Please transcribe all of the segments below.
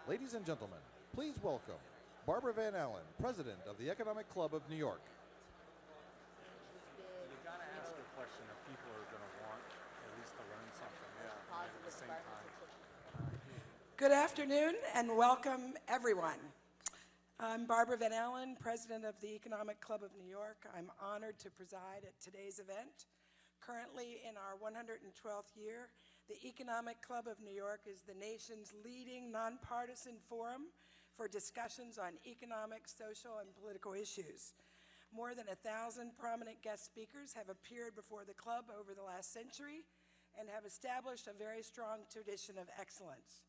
Ladies and gentlemen, please welcome Barbara Van Allen, President of the Economic Club of New York. You got to ask a question if people are going to want at least to learn something. Yeah, at the same time. Good afternoon and welcome everyone. I'm Barbara Van Allen, President of the Economic Club of New York. I'm honored to preside at today's event. Currently in our 112th year, the Economic Club of New York is the nation's leading nonpartisan forum for discussions on economic, social, and political issues. More than 1,000 prominent guest speakers have appeared before the club over the last century and have established a very strong tradition of excellence.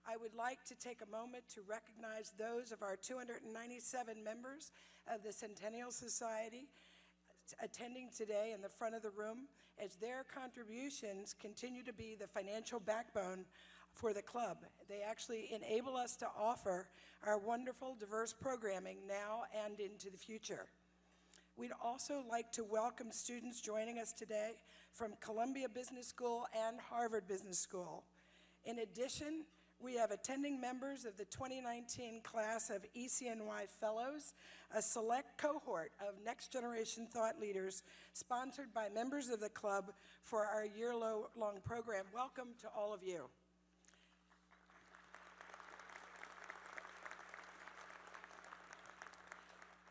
I would like to take a moment to recognize those of our 297 members of the Centennial Society attending today in the front of the room, as their contributions continue to be the financial backbone for the club. They actually enable us to offer our wonderful, diverse programming now and into the future. We'd also like to welcome students joining us today from Columbia Business School and Harvard Business School. In addition, we have attending members of the 2019 class of ECNY Fellows, a select cohort of next-generation thought leaders sponsored by members of the club for our year-long program. Welcome to all of you.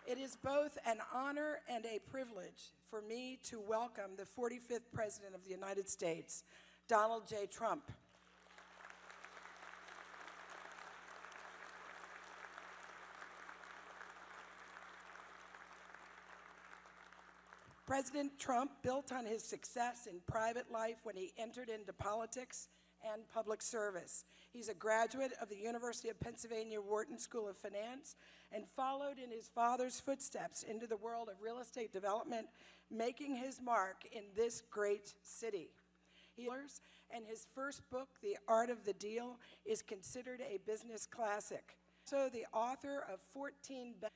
It is both an honor and a privilege for me to welcome the 45th President of the United States, Donald J. Trump. President Trump built on his success in private life when he entered into politics and public service. He's a graduate of the University of Pennsylvania Wharton School of Finance and followed in his father's footsteps into the world of real estate development, making his mark in this great city. And his first book, The Art of the Deal, is considered a business classic. So the author of 14 books.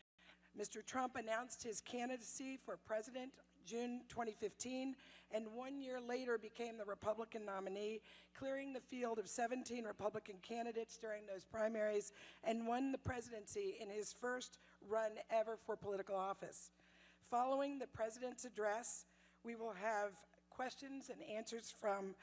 Mr. Trump announced his candidacy for president June 2015, and 1 year later became the Republican nominee, clearing the field of 17 Republican candidates during those primaries, and won the presidency in his first run ever for political office. Following the president's address, we will have questions and answers from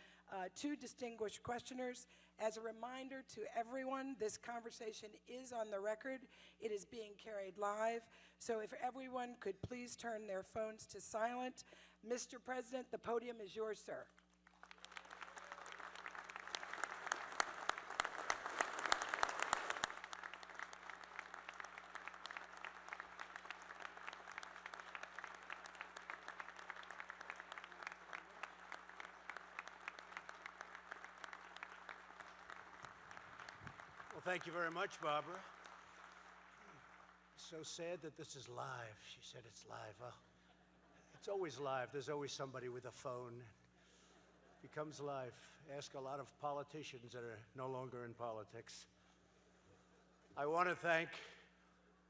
two distinguished questioners. As a reminder to everyone, this conversation is on the record. It is being carried live. So if everyone could please turn their phones to silent. Mr. President, the podium is yours, sir. Well, thank you very much, Barbara. It's so sad that this is live. She said it's live. Well, it's always live. There's always somebody with a phone. It becomes live. Ask a lot of politicians that are no longer in politics. I want to thank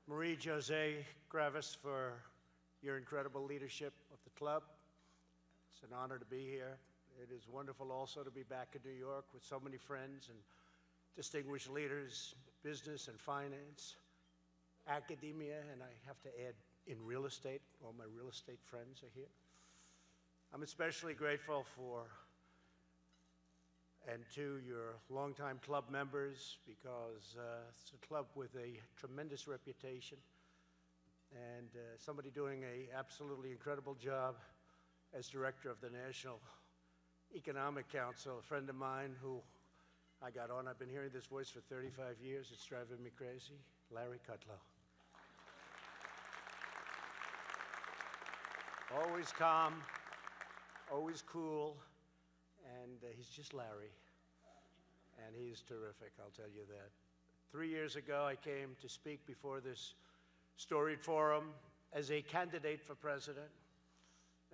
Marie-José Gravis for your incredible leadership of the club. It's an honor to be here. It is wonderful also to be back in New York with so many friends and distinguished leaders, business and finance, academia, and I have to add, in real estate. All my real estate friends are here. I'm especially grateful for and to your longtime club members, because it's a club with a tremendous reputation and somebody doing an absolutely incredible job as director of the National Economic Council, a friend of mine who I got on. I've been hearing this voice for 35 years. It's driving me crazy. Larry Kudlow. Always calm, always cool, and he's just Larry. And he's terrific, I'll tell you that. 3 years ago, I came to speak before this storied forum as a candidate for president.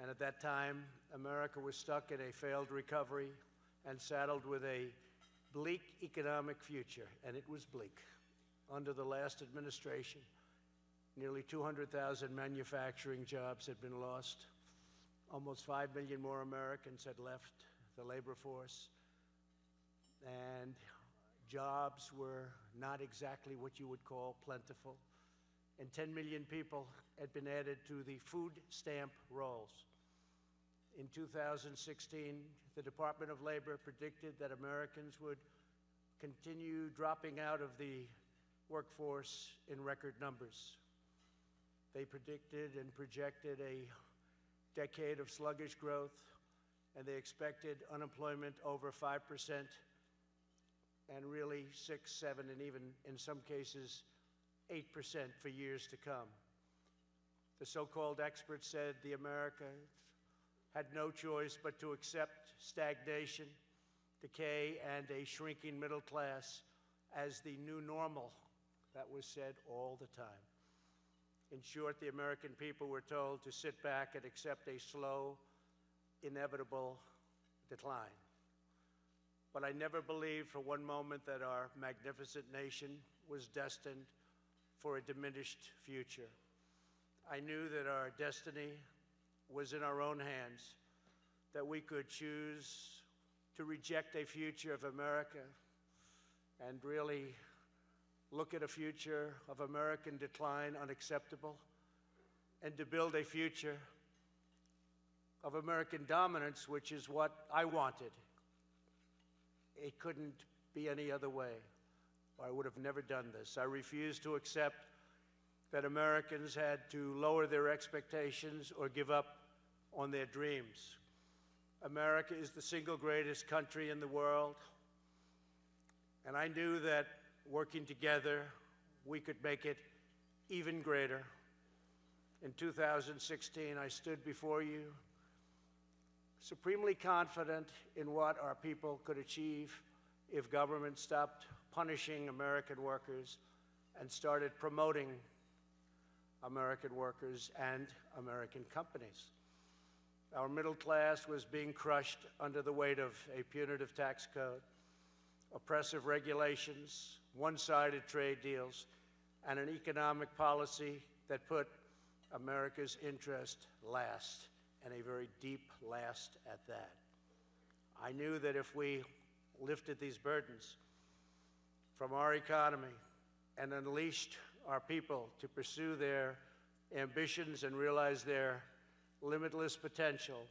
And at that time, America was stuck in a failed recovery and saddled with a bleak economic future, and it was bleak. Under the last administration, nearly 200,000 manufacturing jobs had been lost. Almost 5 million more Americans had left the labor force. And Jobs were not exactly what you would call plentiful, and 10 million people had been added to the food stamp rolls. In 2016, the Department of Labor predicted that Americans would continue dropping out of the workforce in record numbers. They predicted and projected a decade of sluggish growth, and they expected unemployment over 5%, and really 6, 7, and even in some cases 8% for years to come. The so-called experts said the Americans had no choice but to accept stagnation, decay, and a shrinking middle class as the new normal. That was said all the time. In short, the American people were told to sit back and accept a slow, inevitable decline. But I never believed for one moment that our magnificent nation was destined for a diminished future. I knew that our destiny was in our own hands, that we could choose to reject a future of America and really look at a future of American decline unacceptable, and to build a future of American dominance, which is what I wanted. It couldn't be any other way. I would have never done this. I refused to accept that Americans had to lower their expectations or give up on their dreams. America is the single greatest country in the world, and I knew that working together, we could make it even greater. In 2016, I stood before you, supremely confident in what our people could achieve if government stopped punishing American workers and started promoting American workers and American companies. Our middle class was being crushed under the weight of a punitive tax code, oppressive regulations, one-sided trade deals, and an economic policy that put America's interest last, and a very deep last at that. I knew that if we lifted these burdens from our economy and unleashed our people to pursue their ambitions and realize their limitless potential,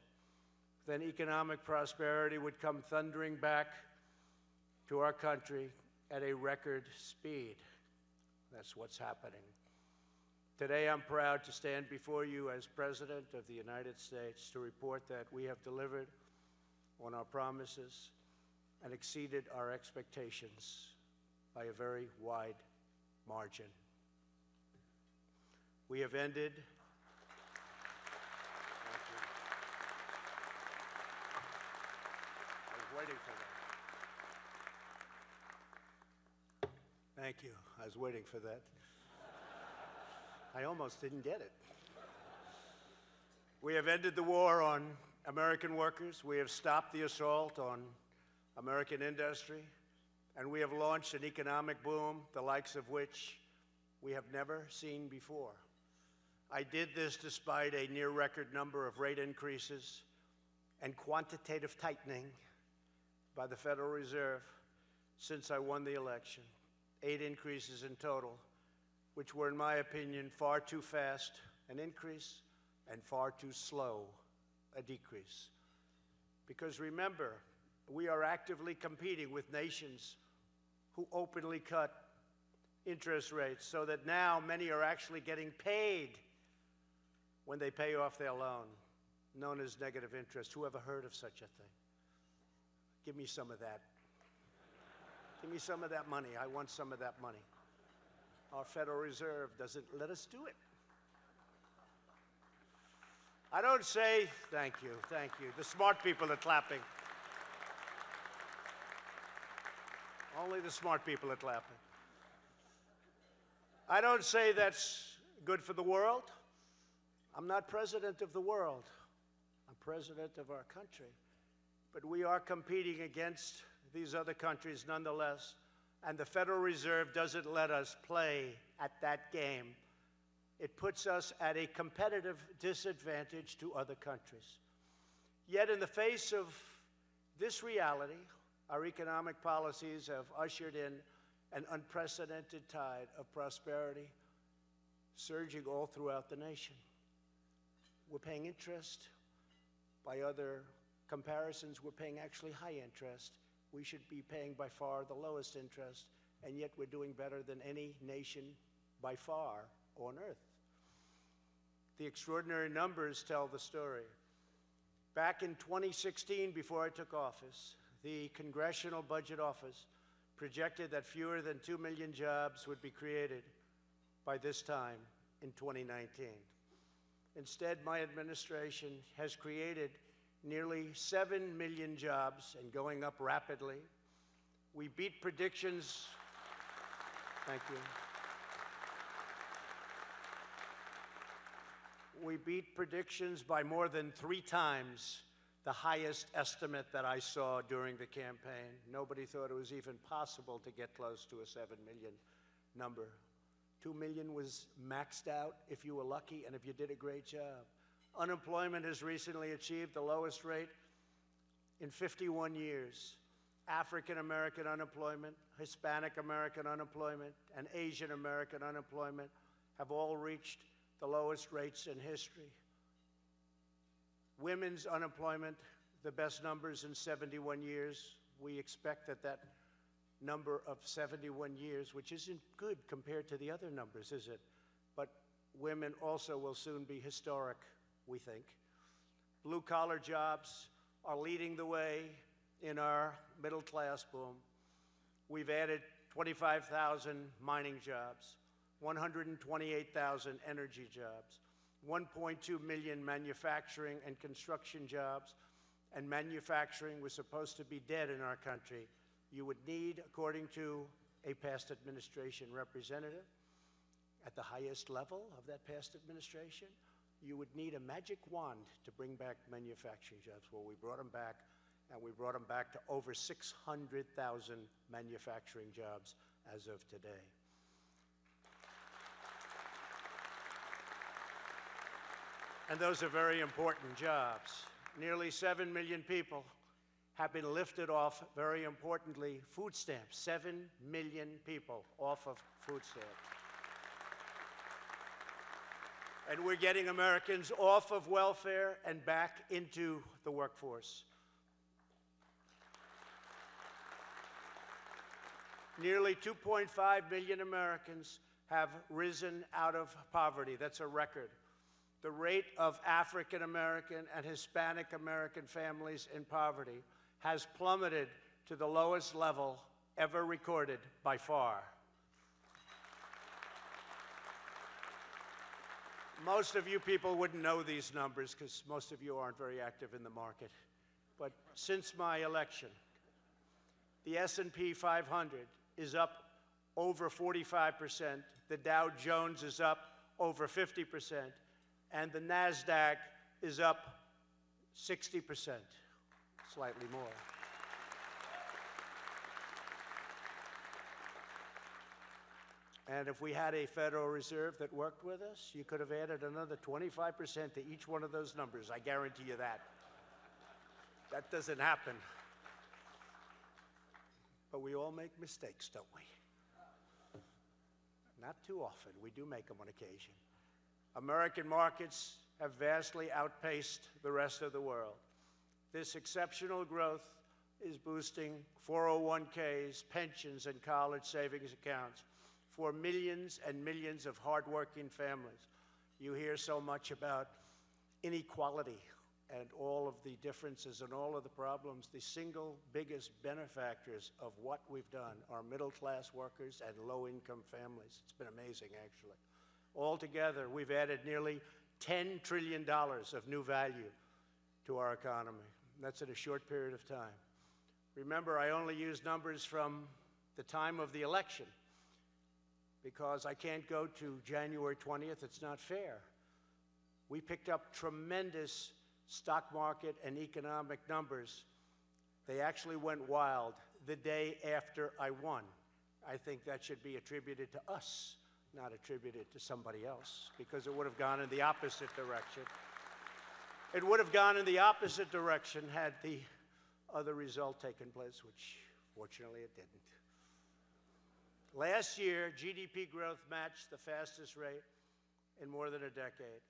then economic prosperity would come thundering back to our country at a record speed. That's what's happening. Today, I'm proud to stand before you as President of the United States to report that we have delivered on our promises and exceeded our expectations by a very wide margin. We have ended. Thank you. I was waiting for that. Thank you. I was waiting for that. I almost didn't get it. We have ended the war on American workers. We have stopped the assault on American industry. And we have launched an economic boom, the likes of which we have never seen before. I did this despite a near-record number of rate increases and quantitative tightening by the Federal Reserve since I won the election. 8 increases in total, which were, in my opinion, far too fast an increase and far too slow a decrease. Because remember, we are actively competing with nations who openly cut interest rates, so that now many are actually getting paid when they pay off their loan, known as negative interest. Who ever heard of such a thing? Give me some of that. Give me some of that money. I want some of that money. Our Federal Reserve doesn't let us do it. I don't say, thank you. The smart people are clapping. Only the smart people are clapping. I don't say that's good for the world. I'm not president of the world. I'm president of our country. But we are competing against these other countries nonetheless, and the Federal Reserve doesn't let us play at that game. It puts us at a competitive disadvantage to other countries. Yet in the face of this reality, Our economic policies have ushered in an unprecedented tide of prosperity, surging all throughout the nation. We're paying interest. By other comparisons, we're paying actually high interest. We should be paying by far the lowest interest, and yet we're doing better than any nation by far on earth. The extraordinary numbers tell the story. Back in 2016, before I took office, the Congressional Budget Office projected that fewer than 2 million jobs would be created by this time in 2019. Instead, my administration has created nearly 7 million jobs and going up rapidly. We beat predictions. Thank you. We beat predictions by more than 3 times the highest estimate that I saw during the campaign. Nobody thought it was even possible to get close to a 7 million number. 2 million was maxed out if you were lucky and if you did a great job. Unemployment has recently achieved the lowest rate in 51 years. African American unemployment, Hispanic American unemployment, and Asian American unemployment have all reached the lowest rates in history. Women's unemployment, the best numbers in 71 years. We expect that that number of 71 years, which isn't good compared to the other numbers, is it? But women also will soon be historic, we think. Blue-collar jobs are leading the way in our middle-class boom. We've added 25,000 mining jobs, 128,000 energy jobs, 1.2 million manufacturing and construction jobs, and manufacturing was supposed to be dead in our country. You would need, according to a past administration representative, at the highest level of that past administration, you would need a magic wand to bring back manufacturing jobs. Well, we brought them back, and we brought them back to over 600,000 manufacturing jobs as of today. And those are very important jobs. Nearly 7 million people have been lifted off, very importantly, food stamps. 7 million people off of food stamps. And we're getting Americans off of welfare and back into the workforce. Nearly 2.5 million Americans have risen out of poverty. That's a record. The rate of African American and Hispanic American families in poverty has plummeted to the lowest level ever recorded by far. Most of you people wouldn't know these numbers because most of you aren't very active in the market. But since my election, the S&P 500 is up over 45%, the Dow Jones is up over 50%, and the NASDAQ is up 60%, slightly more. And if we had a Federal Reserve that worked with us, you could have added another 25% to each one of those numbers. I guarantee you that. That doesn't happen. But we all make mistakes, don't we? Not too often. We do make them on occasion. American markets have vastly outpaced the rest of the world. This exceptional growth is boosting 401ks, pensions, and college savings accounts for millions and millions of hardworking families. You hear so much about inequality and all of the differences and all of the problems. The single biggest benefactors of what we've done are middle-class workers and low-income families. It's been amazing, actually. Altogether, we've added nearly $10 trillion of new value to our economy. That's in a short period of time. Remember, I only use numbers from the time of the election because I can't go to January 20th. It's not fair. We picked up tremendous stock market and economic numbers. They actually went wild the day after I won. I think that should be attributed to us, not attributed to somebody else, because it would have gone in the opposite direction. It would have gone in the opposite direction had the other result taken place, which fortunately it didn't. Last year, GDP growth matched the fastest rate in more than a decade,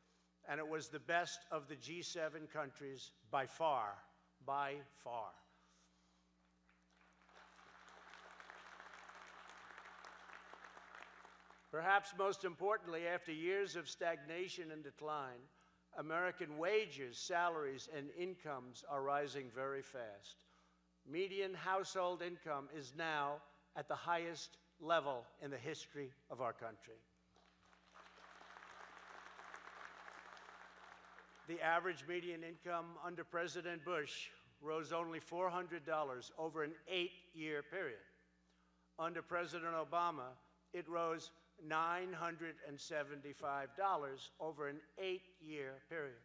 and it was the best of the G7 countries by far, by far. Perhaps most importantly, after years of stagnation and decline, American wages, salaries, and incomes are rising very fast. Median household income is now at the highest level in the history of our country. The average median income under President Bush rose only $400 over an 8-year period. Under President Obama, it rose $975 over an 8-year period.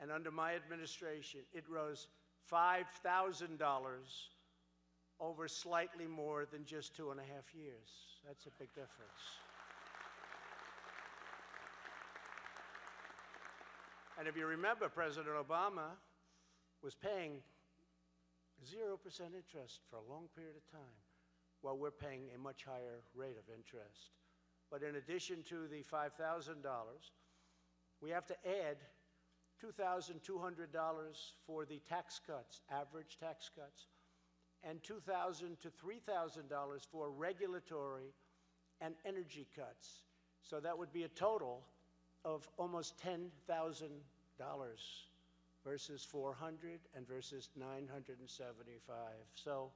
And under my administration, it rose $5,000 over slightly more than just 2.5 years. That's a big difference. And if you remember, President Obama was paying 0% interest for a long period of time, while we're paying a much higher rate of interest. But in addition to the $5,000, we have to add $2,200 for the tax cuts, average tax cuts, and $2,000 to $3,000 for regulatory and energy cuts. So that would be a total of almost $10,000 versus $400 and versus $975. So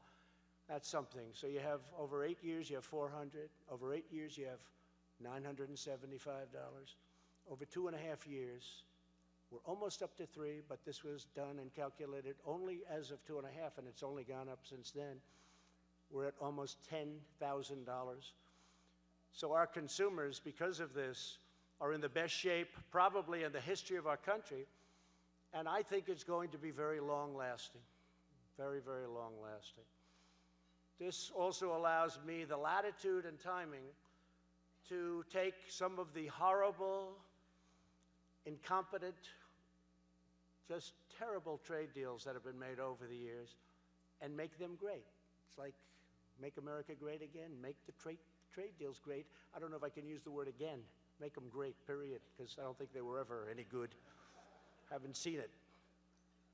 that's something. So you have over 8 years, you have $400. Over 8 years, you have $975. Over 2.5 years, we're almost up to 3, but this was done and calculated only as of 2.5, and it's only gone up since then. We're at almost $10,000. So our consumers, because of this, are in the best shape probably in the history of our country, and I think it's going to be very long-lasting, very, very long-lasting. This also allows me the latitude and timing to take some of the horrible, incompetent, just terrible trade deals that have been made over the years and make them great. It's like make America great again, make the trade deals great. I don't know if I can use the word again. Make them great, period, because I don't think they were ever any good. Haven't seen it.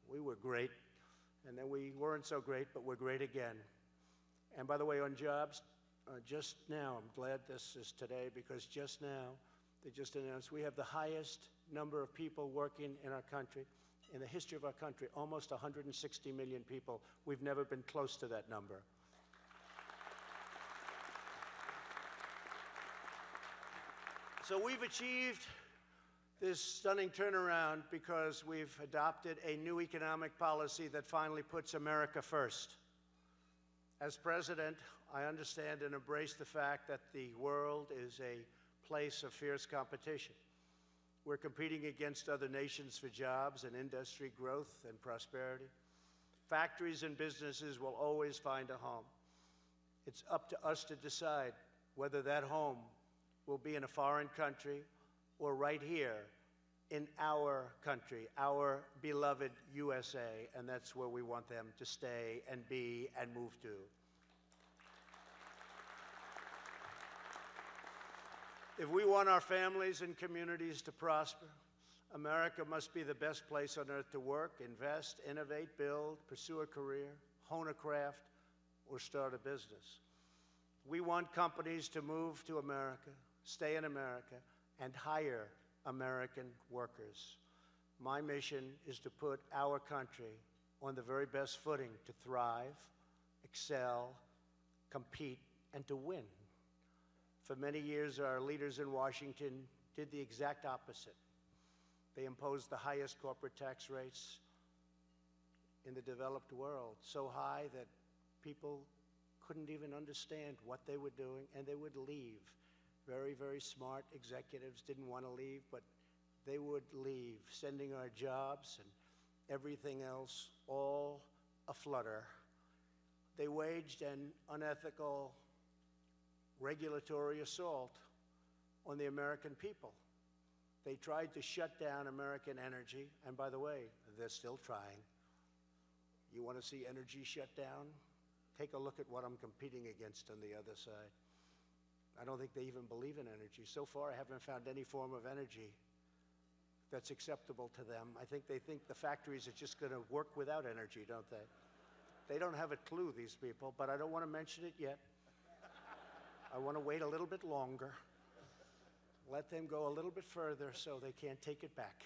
We were great, and then we weren't so great, but we're great again. And by the way, on jobs, just now, I'm glad this is today, because just now, they just announced we have the highest number of people working in our country, in the history of our country, almost 160 million people. We've never been close to that number. So we've achieved this stunning turnaround because we've adopted a new economic policy that finally puts America first. As president, I understand and embrace the fact that the world is a place of fierce competition. We're competing against other nations for jobs and industry growth and prosperity. Factories and businesses will always find a home. It's up to us to decide whether that home will be in a foreign country or right here in our country, our beloved USA, and that's where we want them to stay and be and move to. If we want our families and communities to prosper, America must be the best place on earth to work, invest, innovate, build, pursue a career, hone a craft, or start a business. We want companies to move to America, stay in America, and hire American workers. My mission is to put our country on the very best footing to thrive, excel, compete, and to win. For many years, our leaders in Washington did the exact opposite. They imposed the highest corporate tax rates in the developed world, so high that people couldn't even understand what they were doing, and they would leave. Very, very smart executives didn't want to leave, but they would leave, sending our jobs and everything else all aflutter. They waged an unethical regulatory assault on the American people. They tried to shut down American energy, and by the way, they're still trying. You want to see energy shut down? Take a look at what I'm competing against on the other side. I don't think they even believe in energy. So far, I haven't found any form of energy that's acceptable to them. I think they think the factories are just going to work without energy, don't they? They don't have a clue, these people, but I don't want to mention it yet. I want to wait a little bit longer. Let them go a little bit further so they can't take it back.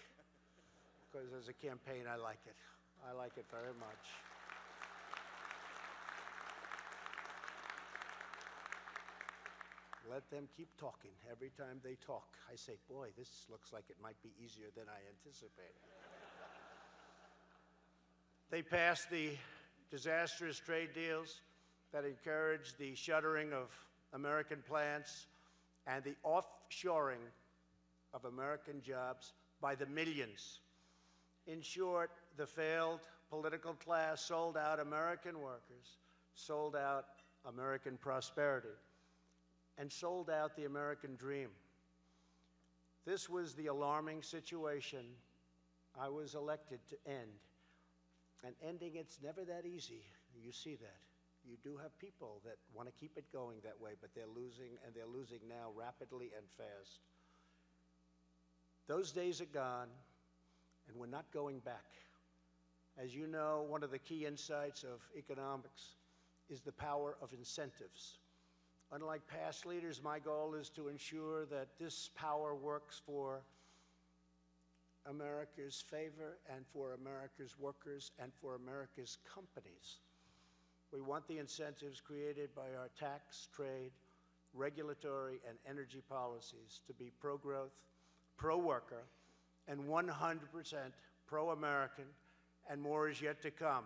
Because as a campaign, I like it. I like it very much. Let them keep talking. Every time they talk, I say, boy, this looks like it might be easier than I anticipated. They passed the disastrous trade deals that encouraged the shuttering of American plants and the offshoring of American jobs by the millions. In short, the failed political class sold out American workers, sold out American prosperity, and sold out the American dream. This was the alarming situation I was elected to end. And ending it's never that easy. You see that. You do have people that want to keep it going that way, but they're losing, and they're losing now rapidly and fast. Those days are gone, and we're not going back. As you know, one of the key insights of economics is the power of incentives. Unlike past leaders, my goal is to ensure that this power works for America's favor and for America's workers and for America's companies. We want the incentives created by our tax, trade, regulatory, and energy policies to be pro-growth, pro-worker, and 100% pro-American, and more is yet to come.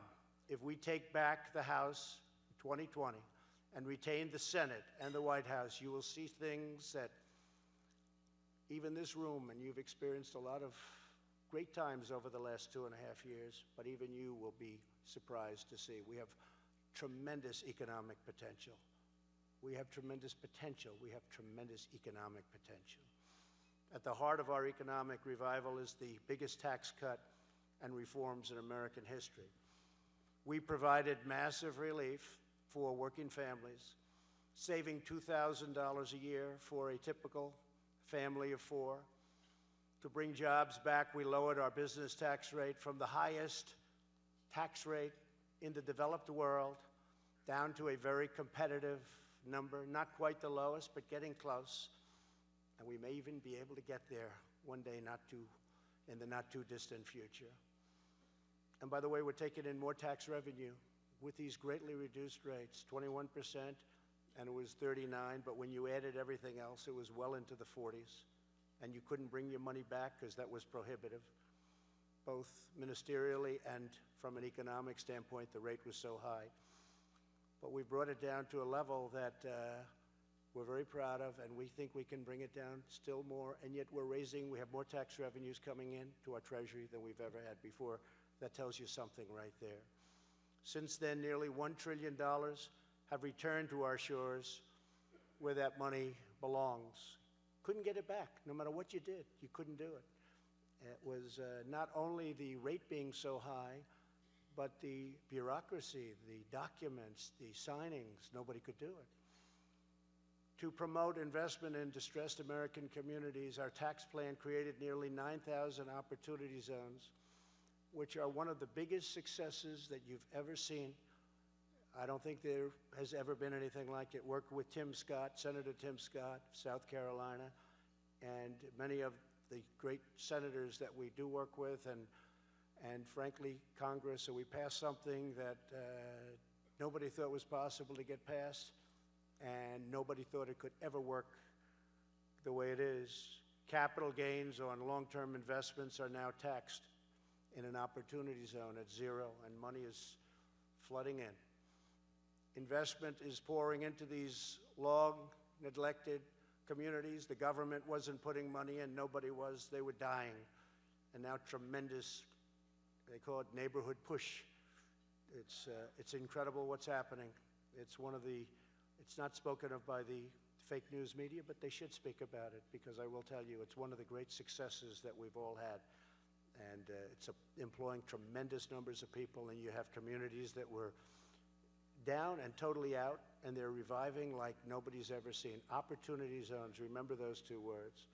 If we take back the House in 2020 and retain the Senate and the White House, you will see things that even this room, and you've experienced a lot of great times over the last 2.5 years, but even you will be surprised to see. We have tremendous economic potential. We have tremendous potential. We have tremendous economic potential. At the heart of our economic revival is the biggest tax cut and reforms in American history. We provided massive relief for working families, saving $2,000 a year for a typical family of 4. To bring jobs back, we lowered our business tax rate from the highest tax rate in the developed world down to a very competitive number, not quite the lowest, but getting close. And we may even be able to get there one day, in the not too distant future. And by the way, we're taking in more tax revenue with these greatly reduced rates, 21%, and it was 39, but when you added everything else, it was well into the 40s. And you couldn't bring your money back because that was prohibitive, both ministerially and from an economic standpoint, the rate was so high. But we brought it down to a level that we're very proud of, and we think we can bring it down still more, and yet we have more tax revenues coming in to our Treasury than we've ever had before. That tells you something right there. Since then, nearly $1 trillion have returned to our shores where that money belongs. Couldn't get it back. No matter what you did, you couldn't do it. It was not only the rate being so high, but the bureaucracy, the documents, the signings, nobody could do it. To promote investment in distressed American communities, our tax plan created nearly 9,000 opportunity zones, which are one of the biggest successes that you've ever seen. I don't think there has ever been anything like it. Worked with Tim Scott, Senator Tim Scott, South Carolina, and many of the great senators that we do work with, and frankly, Congress. So we passed something that nobody thought was possible to get passed, and nobody thought it could ever work the way it is. Capital gains on long-term investments are now taxed in an opportunity zone at 0, and money is flooding in. Investment is pouring into these long-neglected communities. The government wasn't putting money in, nobody was, they were dying. And now tremendous, they call it neighborhood push. It's incredible what's happening. It's not spoken of by the fake news media, but they should speak about it, because I will tell you, it's one of the great successes that we've all had. And it's employing tremendous numbers of people, and you have communities that were down and totally out, and they're reviving like nobody's ever seen. Opportunity zones, remember those two words.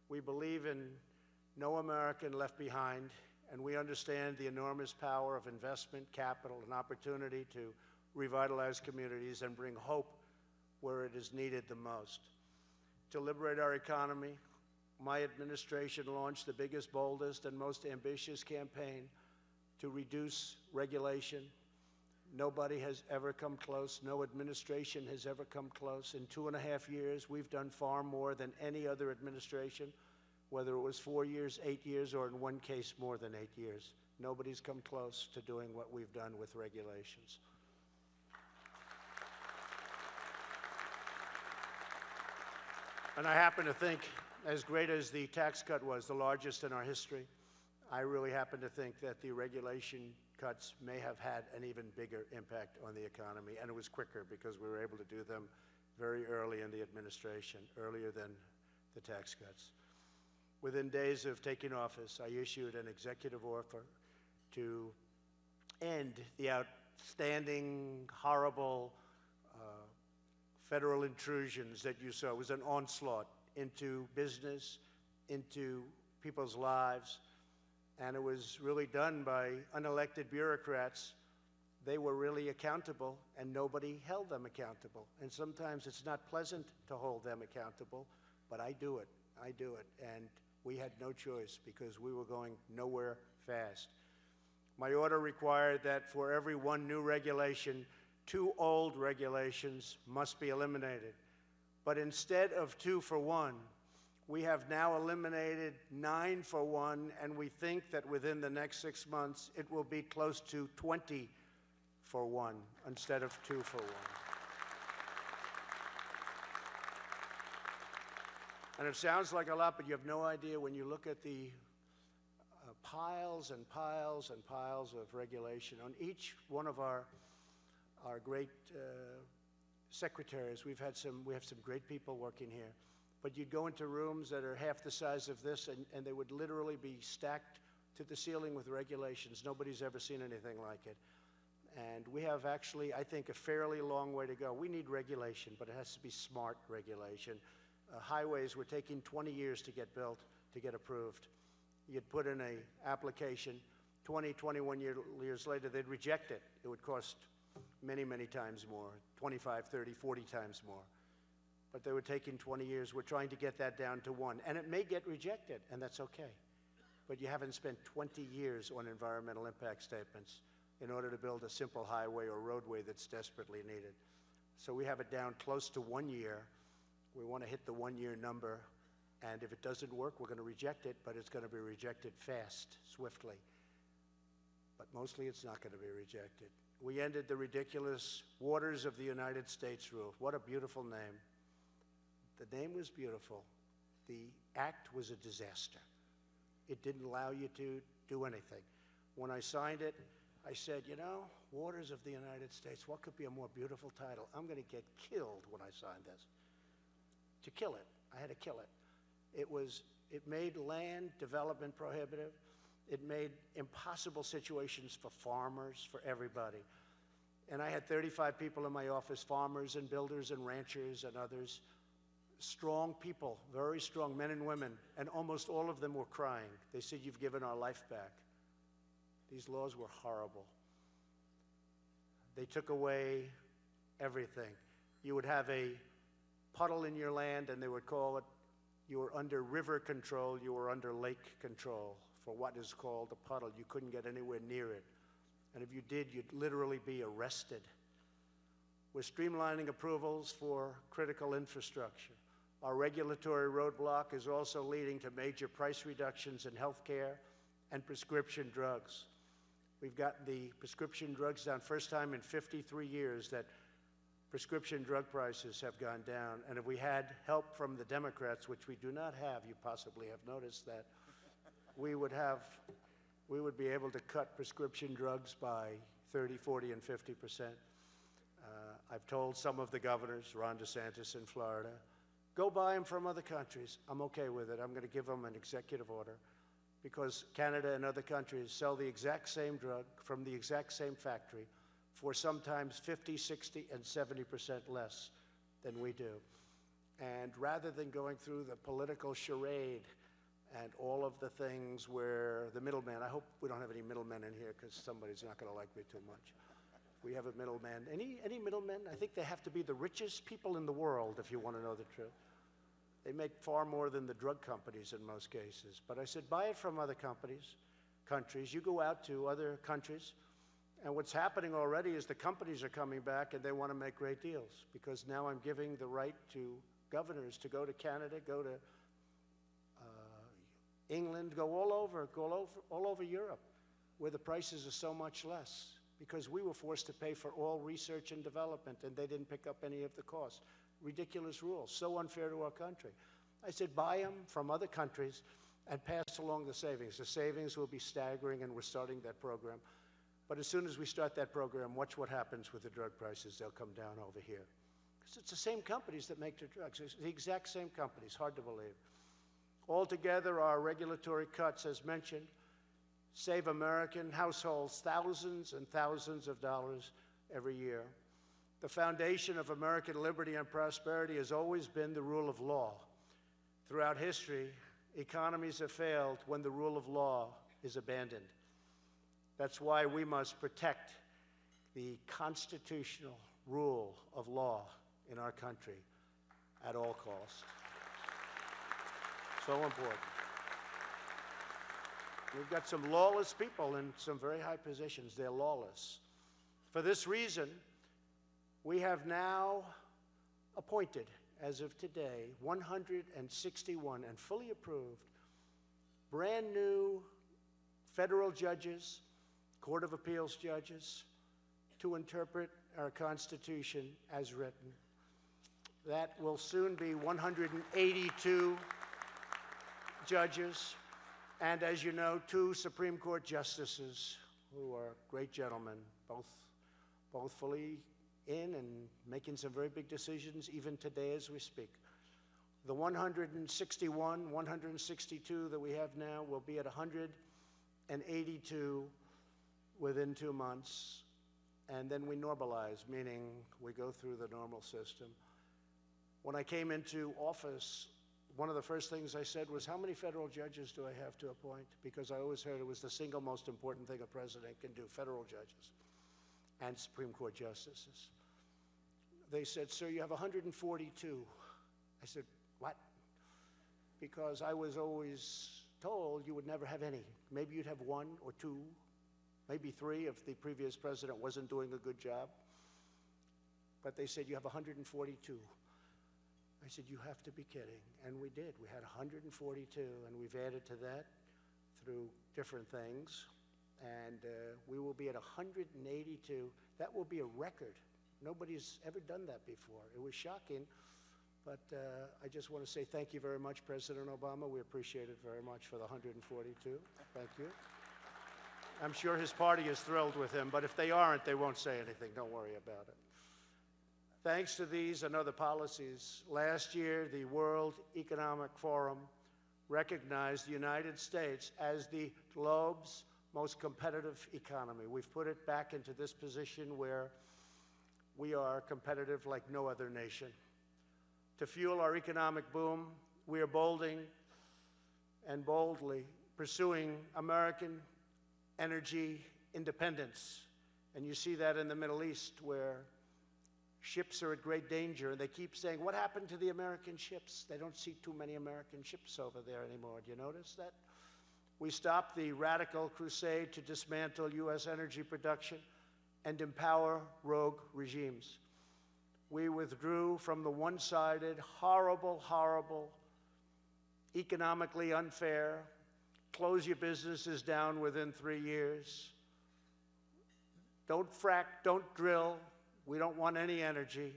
We believe in no American left behind, and we understand the enormous power of investment, capital, and opportunity to revitalize communities and bring hope where it is needed the most. To liberate our economy, my administration launched the biggest, boldest, and most ambitious campaign to reduce regulation. Nobody has ever come close. No administration has ever come close. In 2.5 years, we've done far more than any other administration, whether it was 4 years, 8 years, or in one case, more than 8 years. Nobody's come close to doing what we've done with regulations. And I happen to think, as great as the tax cut was, the largest in our history, I really happen to think that the regulation cuts may have had an even bigger impact on the economy, and it was quicker because we were able to do them very early in the administration, earlier than the tax cuts. Within days of taking office, I issued an executive order to end the outstanding, horrible federal intrusions that you saw. It was an onslaught into business, into people's lives, and it was really done by unelected bureaucrats. They were really accountable, and nobody held them accountable. And sometimes it's not pleasant to hold them accountable, but I do it. I do it. And we had no choice because we were going nowhere fast. My order required that for every one new regulation, 2 old regulations must be eliminated. But instead of 2 for 1, we have now eliminated 9 for 1, and we think that within the next 6 months, it will be close to 20 for 1 instead of 2 for 1. And it sounds like a lot, but you have no idea when you look at the piles and piles and piles of regulation on each one of our great secretaries. We have some great people working here. But you'd go into rooms that are half the size of this, and they would literally be stacked to the ceiling with regulations. Nobody's ever seen anything like it. And we have actually, I think, a fairly long way to go. We need regulation, but it has to be smart regulation. Highways were taking 20 years to get built, to get approved. You'd put in an application, 20, 21 years later, they'd reject it. It would cost many, many times more, 25, 30, 40 times more. But they were taking 20 years. We're trying to get that down to 1. And it may get rejected, and that's okay. But you haven't spent 20 years on environmental impact statements in order to build a simple highway or roadway that's desperately needed. So we have it down close to 1 year. We want to hit the 1-year number. And if it doesn't work, we're going to reject it, but it's going to be rejected fast, swiftly. But mostly it's not going to be rejected. We ended the ridiculous Waters of the United States rule. What a beautiful name. The name was beautiful. The act was a disaster. It didn't allow you to do anything. When I signed it, I said, you know, Waters of the United States, what could be a more beautiful title? I'm going to get killed when I sign this. To kill it. I had to kill it. It made land development prohibitive. It made impossible situations for farmers, for everybody. And I had 35 people in my office, farmers and builders and ranchers and others, strong people, very strong men and women, and almost all of them were crying. They said, you've given our life back. These laws were horrible. They took away everything. You would have a puddle in your land, and they would call it, you were under river control, you were under lake control for what is called a puddle. You couldn't get anywhere near it. And if you did, you'd literally be arrested. We're streamlining approvals for critical infrastructure. Our regulatory roadblock is also leading to major price reductions in health care and prescription drugs. We've gotten the prescription drugs down, first time in 53 years that prescription drug prices have gone down. And if we had help from the Democrats, which we do not have, you possibly have noticed that, we would be able to cut prescription drugs by 30, 40, and 50%. I've told some of the governors, Ron DeSantis in Florida, go buy them from other countries. I'm okay with it. I'm going to give them an executive order. because Canada and other countries sell the exact same drug from the exact same factory for sometimes 50, 60, and 70% less than we do. And rather than going through the political charade and all of the things where the middleman, I hope we don't have any middlemen in here because somebody's not going to like me too much. We have a middleman. Any middlemen? I think they have to be the richest people in the world if you want to know the truth. They make far more than the drug companies in most cases. But I said, buy it from other countries. You go out to other countries, and what's happening already is the companies are coming back and they want to make great deals because now I'm giving the right to governors to go to Canada, go to England, go all over Europe, where the prices are so much less, because we were forced to pay for all research and development, and they didn't pick up any of the cost. Ridiculous rules, so unfair to our country. I said, buy them from other countries and pass along the savings. The savings will be staggering, and we're starting that program. But as soon as we start that program, watch what happens with the drug prices. They'll come down over here. Because it's the same companies that make the drugs. It's the exact same companies, hard to believe. Altogether, our regulatory cuts, as mentioned, save American households thousands and thousands of dollars every year. The foundation of American liberty and prosperity has always been the rule of law. Throughout history, economies have failed when the rule of law is abandoned. That's why we must protect the constitutional rule of law in our country at all costs. So important. We've got some lawless people in some very high positions. They're lawless. For this reason, we have now appointed, as of today, 161 and fully approved brand new federal judges, Court of Appeals judges, to interpret our Constitution as written. That will soon be 182 judges, and as you know, 2 Supreme Court justices who are great gentlemen, both fully in and making some very big decisions even today as we speak. The 161, 162 that we have now will be at 182 within 2 months, and then we normalize, meaning we go through the normal system. When I came into office, one of the first things I said was, how many federal judges do I have to appoint? Because I always heard it was the single most important thing a president can do, federal judges and Supreme Court justices. They said, sir, you have 142. I said, what? Because I was always told you would never have any. Maybe you'd have 1 or 2, maybe 3 if the previous president wasn't doing a good job. But they said, you have 142. I said, you have to be kidding. And we did. We had 142, and we've added to that through different things. And we will be at 182. That will be a record. Nobody's ever done that before. It was shocking, but I just want to say thank you very much, President Obama. We appreciate it very much for the 142. Thank you. I'm sure his party is thrilled with him, but if they aren't, they won't say anything. Don't worry about it. Thanks to these and other policies, last year the World Economic Forum recognized the United States as the globe's most competitive economy. We've put it back into this position where we are competitive like no other nation. To fuel our economic boom, we are boldly pursuing American energy independence. And you see that in the Middle East, where ships are at great danger, and they keep saying, what happened to the American ships? They don't see too many American ships over there anymore. Do you notice that? We stopped the radical crusade to dismantle U.S. energy production and empower rogue regimes. We withdrew from the one-sided, horrible, economically unfair, close your businesses down within 3 years, don't frack, don't drill, we don't want any energy,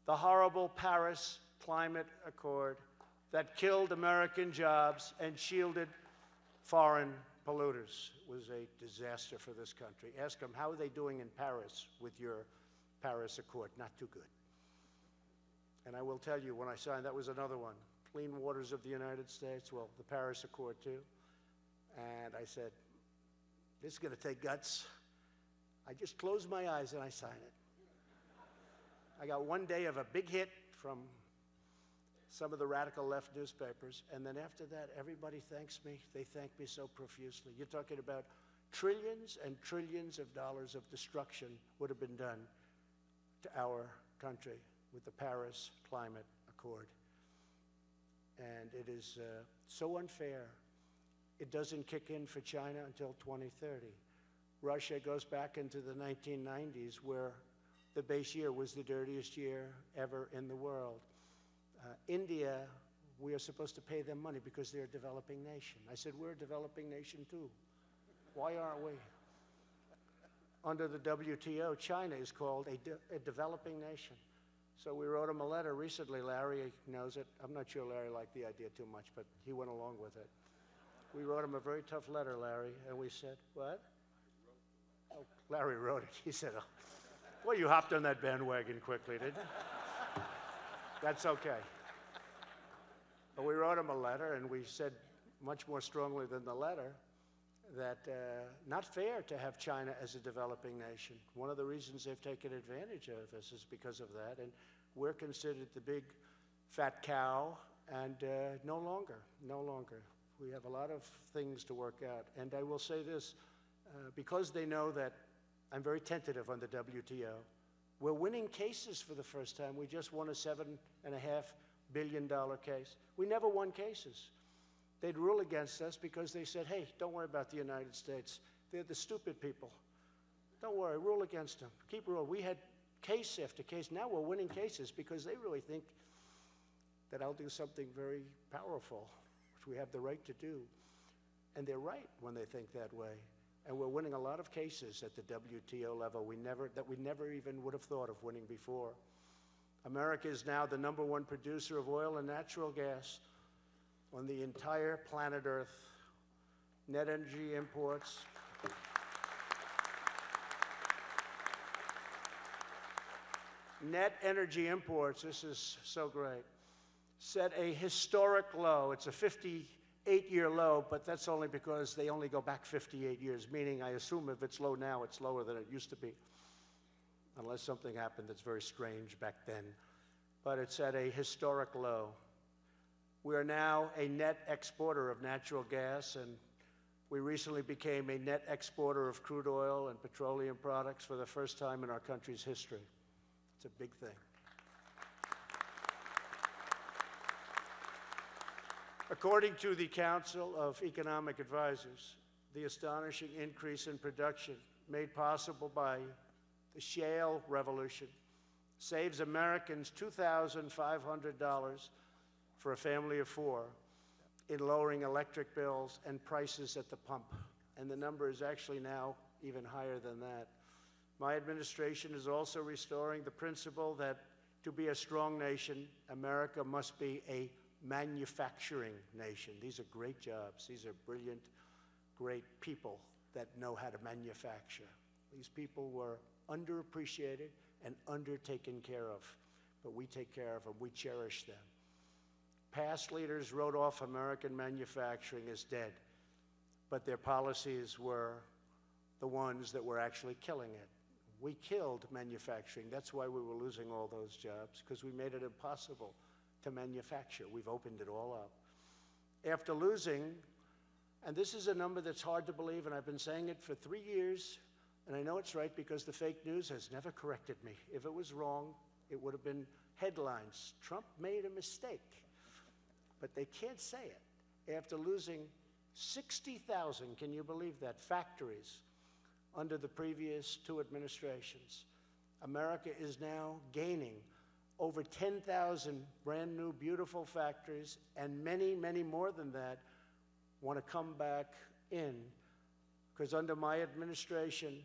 the horrible Paris Climate Accord that killed American jobs and shielded foreign polluters. It was a disaster for this country. Ask them, how are they doing in Paris with your Paris Accord? Not too good. And I will tell you, when I signed, that was another one. Clean waters of the United States, well, the Paris Accord too. And I said, this is going to take guts. I just closed my eyes and I signed it. I got one day of a big hit from some of the radical left newspapers, and then after that, everybody thanks me. They thank me so profusely. You're talking about trillions and trillions of dollars of destruction would have been done to our country with the Paris Climate Accord. And it is so unfair. It doesn't kick in for China until 2030. Russia goes back into the 1990s, where the base year was the dirtiest year ever in the world. India, we are supposed to pay them money because they're a developing nation. I said, we're a developing nation too. Why aren't we? Under the WTO, China is called a developing nation. So we wrote him a letter recently. Larry knows it. I'm not sure Larry liked the idea too much, but he went along with it. We wrote him a very tough letter, Larry, and we said, what? Oh, Larry wrote it. He said, oh, well, you hopped on that bandwagon quickly, didn't you? That's okay. But we wrote him a letter, and we said much more strongly than the letter that not fair to have China as a developing nation. One of the reasons they've taken advantage of us is because of that, and we're considered the big fat cow, and no longer. We have a lot of things to work out. And I will say this, because they know that I'm very tentative on the WTO, we're winning cases for the first time. We just won a $7.5 billion case. We never won cases. They'd rule against us because they said, hey, don't worry about the United States. They're the stupid people. Don't worry, rule against them. Keep rule. We had case after case. Now we're winning cases because they really think that I'll do something very powerful, which we have the right to do. And they're right when they think that way. And we're winning a lot of cases at the WTO level that we never even would have thought of winning before. America is now the #1 producer of oil and natural gas on the entire planet Earth. Net energy imports. Net energy imports, this is so great, set a historic low. It's a 58-year low, but that's only because they only go back 58 years, meaning I assume if it's low now, it's lower than it used to be, unless something happened that's very strange back then. But it's at a historic low. We are now a net exporter of natural gas, and we recently became a net exporter of crude oil and petroleum products for the first time in our country's history. It's a big thing. According to the Council of Economic Advisors, the astonishing increase in production made possible by the shale revolution saves Americans $2,500 for a family of 4 in lowering electric bills and prices at the pump. And the number is actually now even higher than that. My administration is also restoring the principle that to be a strong nation, America must be a manufacturing nation. These are great jobs. These are brilliant, great people that know how to manufacture. These people were underappreciated and undertaken care of, but we take care of them. We cherish them. Past leaders wrote off American manufacturing as dead, but their policies were the ones that were actually killing it. We killed manufacturing. That's why we were losing all those jobs, because we made it impossible to manufacture. We've opened it all up. After losing, and this is a number that's hard to believe, and I've been saying it for 3 years, and I know it's right because the fake news has never corrected me. If it was wrong, it would have been headlines. Trump made a mistake. But they can't say it. After losing 60,000, can you believe that, factories under the previous 2 administrations, America is now gaining over 10,000 brand new, beautiful factories, and many, many more than that want to come back in, because under my administration,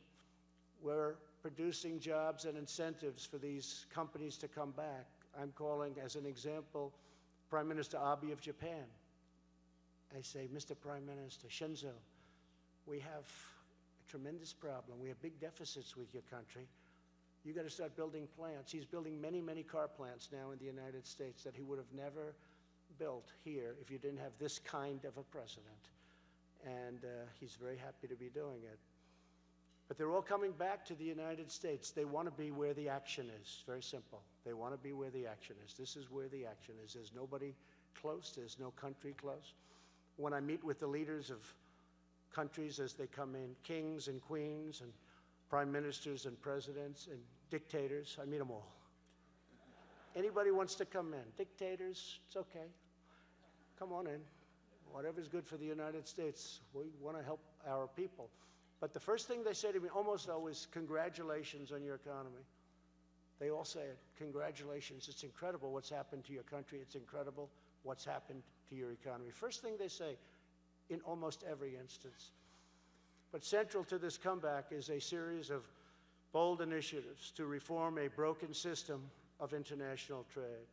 we're producing jobs and incentives for these companies to come back. I'm calling, as an example, Prime Minister Abe of Japan. I say, Mr. Prime Minister Shinzo, we have a tremendous problem. We have big deficits with your country. You got to start building plants. He's building many, many car plants now in the United States that he would have never built here if you didn't have this kind of a president. and he's very happy to be doing it. But they're all coming back to the United States. They want to be where the action is. Very simple. They want to be where the action is. This is where the action is. There's nobody close. There's no country close. When I meet with the leaders of countries as they come in, kings and queens and prime ministers and presidents and dictators, I meet them all. Anybody wants to come in. Dictators, it's okay. Come on in. Whatever's good for the United States. We want to help our people. But the first thing they say to me almost always, congratulations on your economy. They all say it, congratulations. It's incredible what's happened to your country. It's incredible what's happened to your economy. First thing they say in almost every instance. But central to this comeback is a series of bold initiatives to reform a broken system of international trade.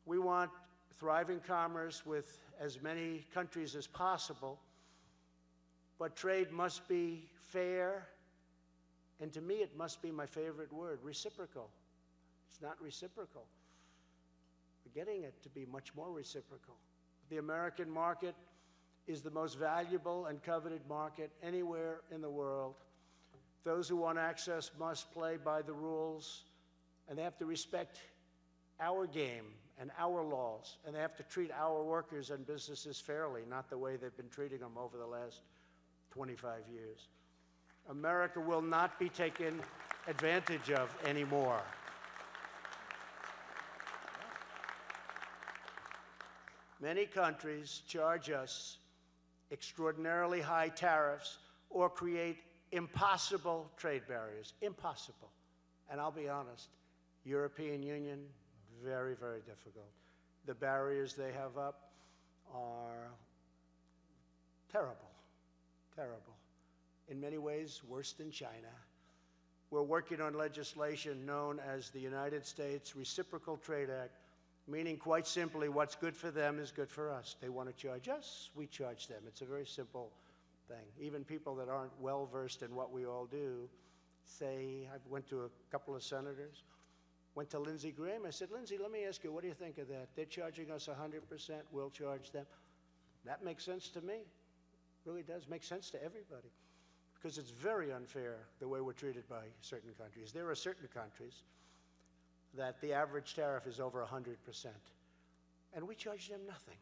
We want thriving commerce with as many countries as possible, but trade must be fair, and to me it must be my favorite word, reciprocal. It's not reciprocal. We're getting it to be much more reciprocal. The American market is the most valuable and coveted market anywhere in the world. Those who want access must play by the rules, and they have to respect our game and our laws, and they have to treat our workers and businesses fairly, not the way they've been treating them over the last 25 years. America will not be taken advantage of anymore. Many countries charge us extraordinarily high tariffs or create impossible trade barriers. Impossible. And I'll be honest, European Union, very, very difficult. The barriers they have up are terrible, terrible. In many ways, worse than China. We're working on legislation known as the United States Reciprocal Trade Act, meaning quite simply, what's good for them is good for us. They want to charge us, we charge them. It's a very simple thing. Even people that aren't well-versed in what we all do say, I went to a couple of senators, went to Lindsey Graham. I said, Lindsey, let me ask you, what do you think of that? They're charging us 100%, we'll charge them. That makes sense to me. Really does make sense to everybody. Because it's very unfair the way we're treated by certain countries. There are certain countries that the average tariff is over 100%. And we charge them nothing.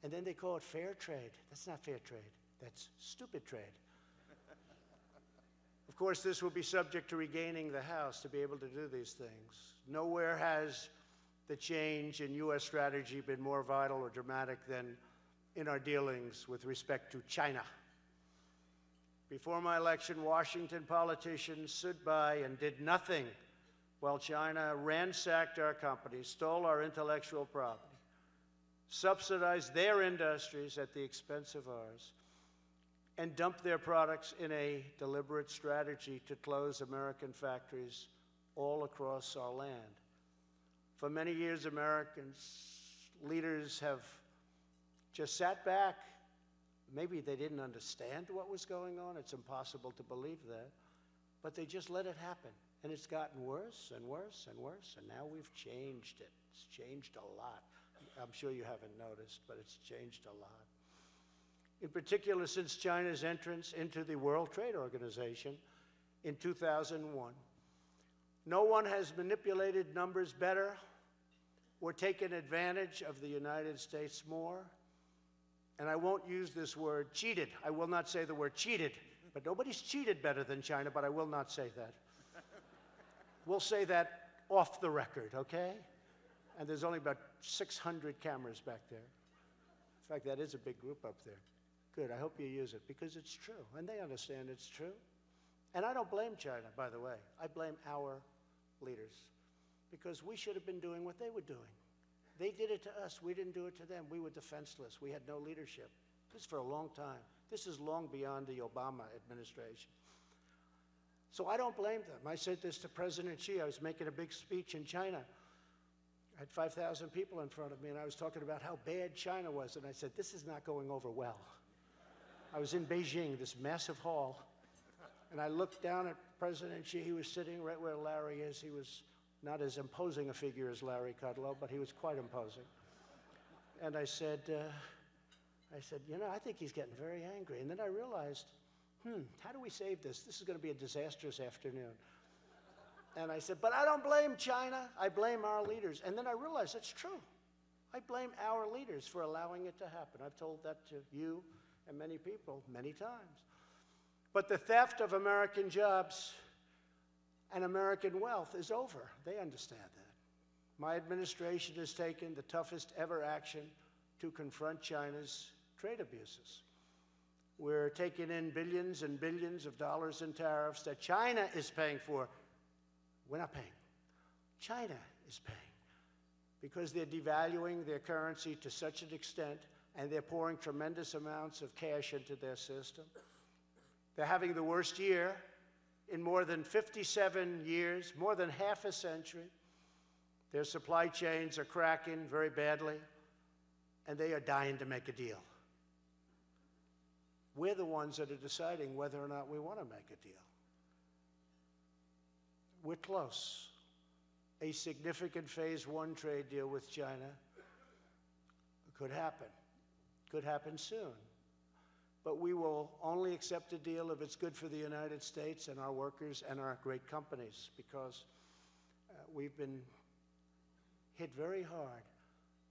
And then they call it fair trade. That's not fair trade. That's stupid trade. Of course, this will be subject to regaining the House to be able to do these things. Nowhere has the change in U.S. strategy been more vital or dramatic than in our dealings with respect to China. Before my election, Washington politicians stood by and did nothing while China ransacked our companies, stole our intellectual property, subsidized their industries at the expense of ours, and dumped their products in a deliberate strategy to close American factories all across our land. For many years, Americans, leaders have just sat back. Maybe they didn't understand what was going on. It's impossible to believe that. But they just let it happen. And it's gotten worse and worse and worse. And now we've changed it. It's changed a lot. I'm sure you haven't noticed, but it's changed a lot. In particular, since China's entrance into the World Trade Organization in 2001, no one has manipulated numbers better or taken advantage of the United States more. And I won't use this word cheated. I will not say the word cheated. But nobody's cheated better than China, but I will not say that. We'll say that off the record, okay? And there's only about 600 cameras back there. In fact, that is a big group up there. Good, I hope you use it, because it's true, and they understand it's true. And I don't blame China, by the way. I blame our leaders, because we should have been doing what they were doing. They did it to us. We didn't do it to them. We were defenseless. We had no leadership. This is for a long time. This is long beyond the Obama administration. So I don't blame them. I said this to President Xi. I was making a big speech in China. I had 5,000 people in front of me, and I was talking about how bad China was. And I said, this is not going over well. I was in Beijing, this massive hall, and I looked down at President Xi. He was sitting right where Larry is. He was not as imposing a figure as Larry Kudlow, but he was quite imposing. And I said, I said, you know, I think he's getting very angry. And then I realized, how do we save this? This is going to be a disastrous afternoon. And I said, but I don't blame China. I blame our leaders. And then I realized it's true. I blame our leaders for allowing it to happen. I've told that to you and many people many times. But the theft of American jobs and American wealth is over. They understand that. My administration has taken the toughest ever action to confront China's trade abuses. We're taking in billions and billions of dollars in tariffs that China is paying for. We're not paying. China is paying because they're devaluing their currency to such an extent, and they're pouring tremendous amounts of cash into their system. They're having the worst year in more than 57 years, more than half a century. Their supply chains are cracking very badly, and they are dying to make a deal. We're the ones that are deciding whether or not we want to make a deal. We're close. A significant phase one trade deal with China could happen. Could happen soon. But we will only accept a deal if it's good for the United States and our workers and our great companies, because we've been hit very hard.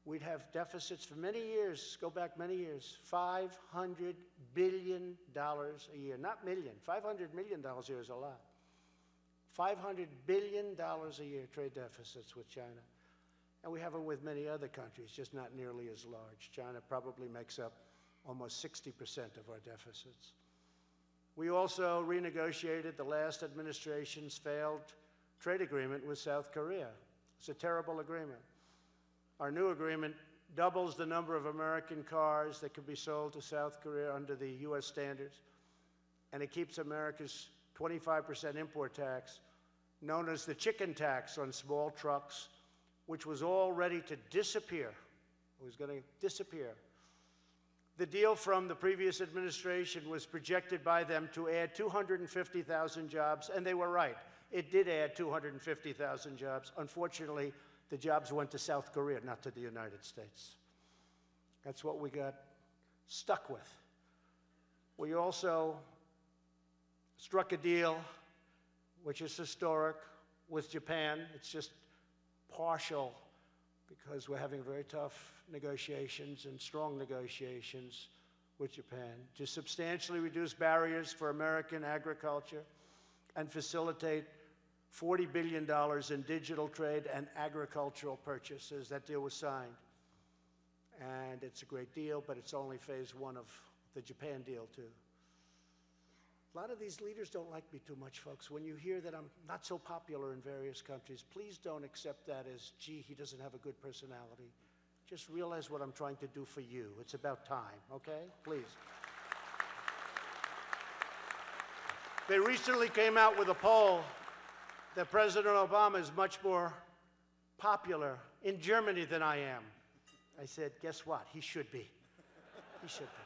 We'd have deficits for many years, go back many years, $500 billion a year, not million. $500 million a year is a lot. $500 billion a year trade deficits with China. And we have them with many other countries, just not nearly as large. China probably makes up almost 60% of our deficits. We also renegotiated the last administration's failed trade agreement with South Korea. It's a terrible agreement. Our new agreement doubles the number of American cars that can be sold to South Korea under the U.S. standards, and it keeps America's 25% import tax, known as the chicken tax on small trucks, which was all ready to disappear. It was going to disappear. The deal from the previous administration was projected by them to add 250,000 jobs, and they were right. It did add 250,000 jobs. Unfortunately, the jobs went to South Korea, not to the United States. That's what we got stuck with. We also struck a deal, which is historic, with Japan. It's just partial because we're having very tough negotiations and strong negotiations with Japan to substantially reduce barriers for American agriculture and facilitate $40 billion in digital trade and agricultural purchases. That deal was signed. And it's a great deal, but it's only phase one of the Japan deal, too. A lot of these leaders don't like me too much, folks. When you hear that I'm not so popular in various countries, please don't accept that as, gee, he doesn't have a good personality. Just realize what I'm trying to do for you. It's about time, okay? Please. They recently came out with a poll that President Obama is much more popular in Germany than I am. I said, guess what? He should be. He should be.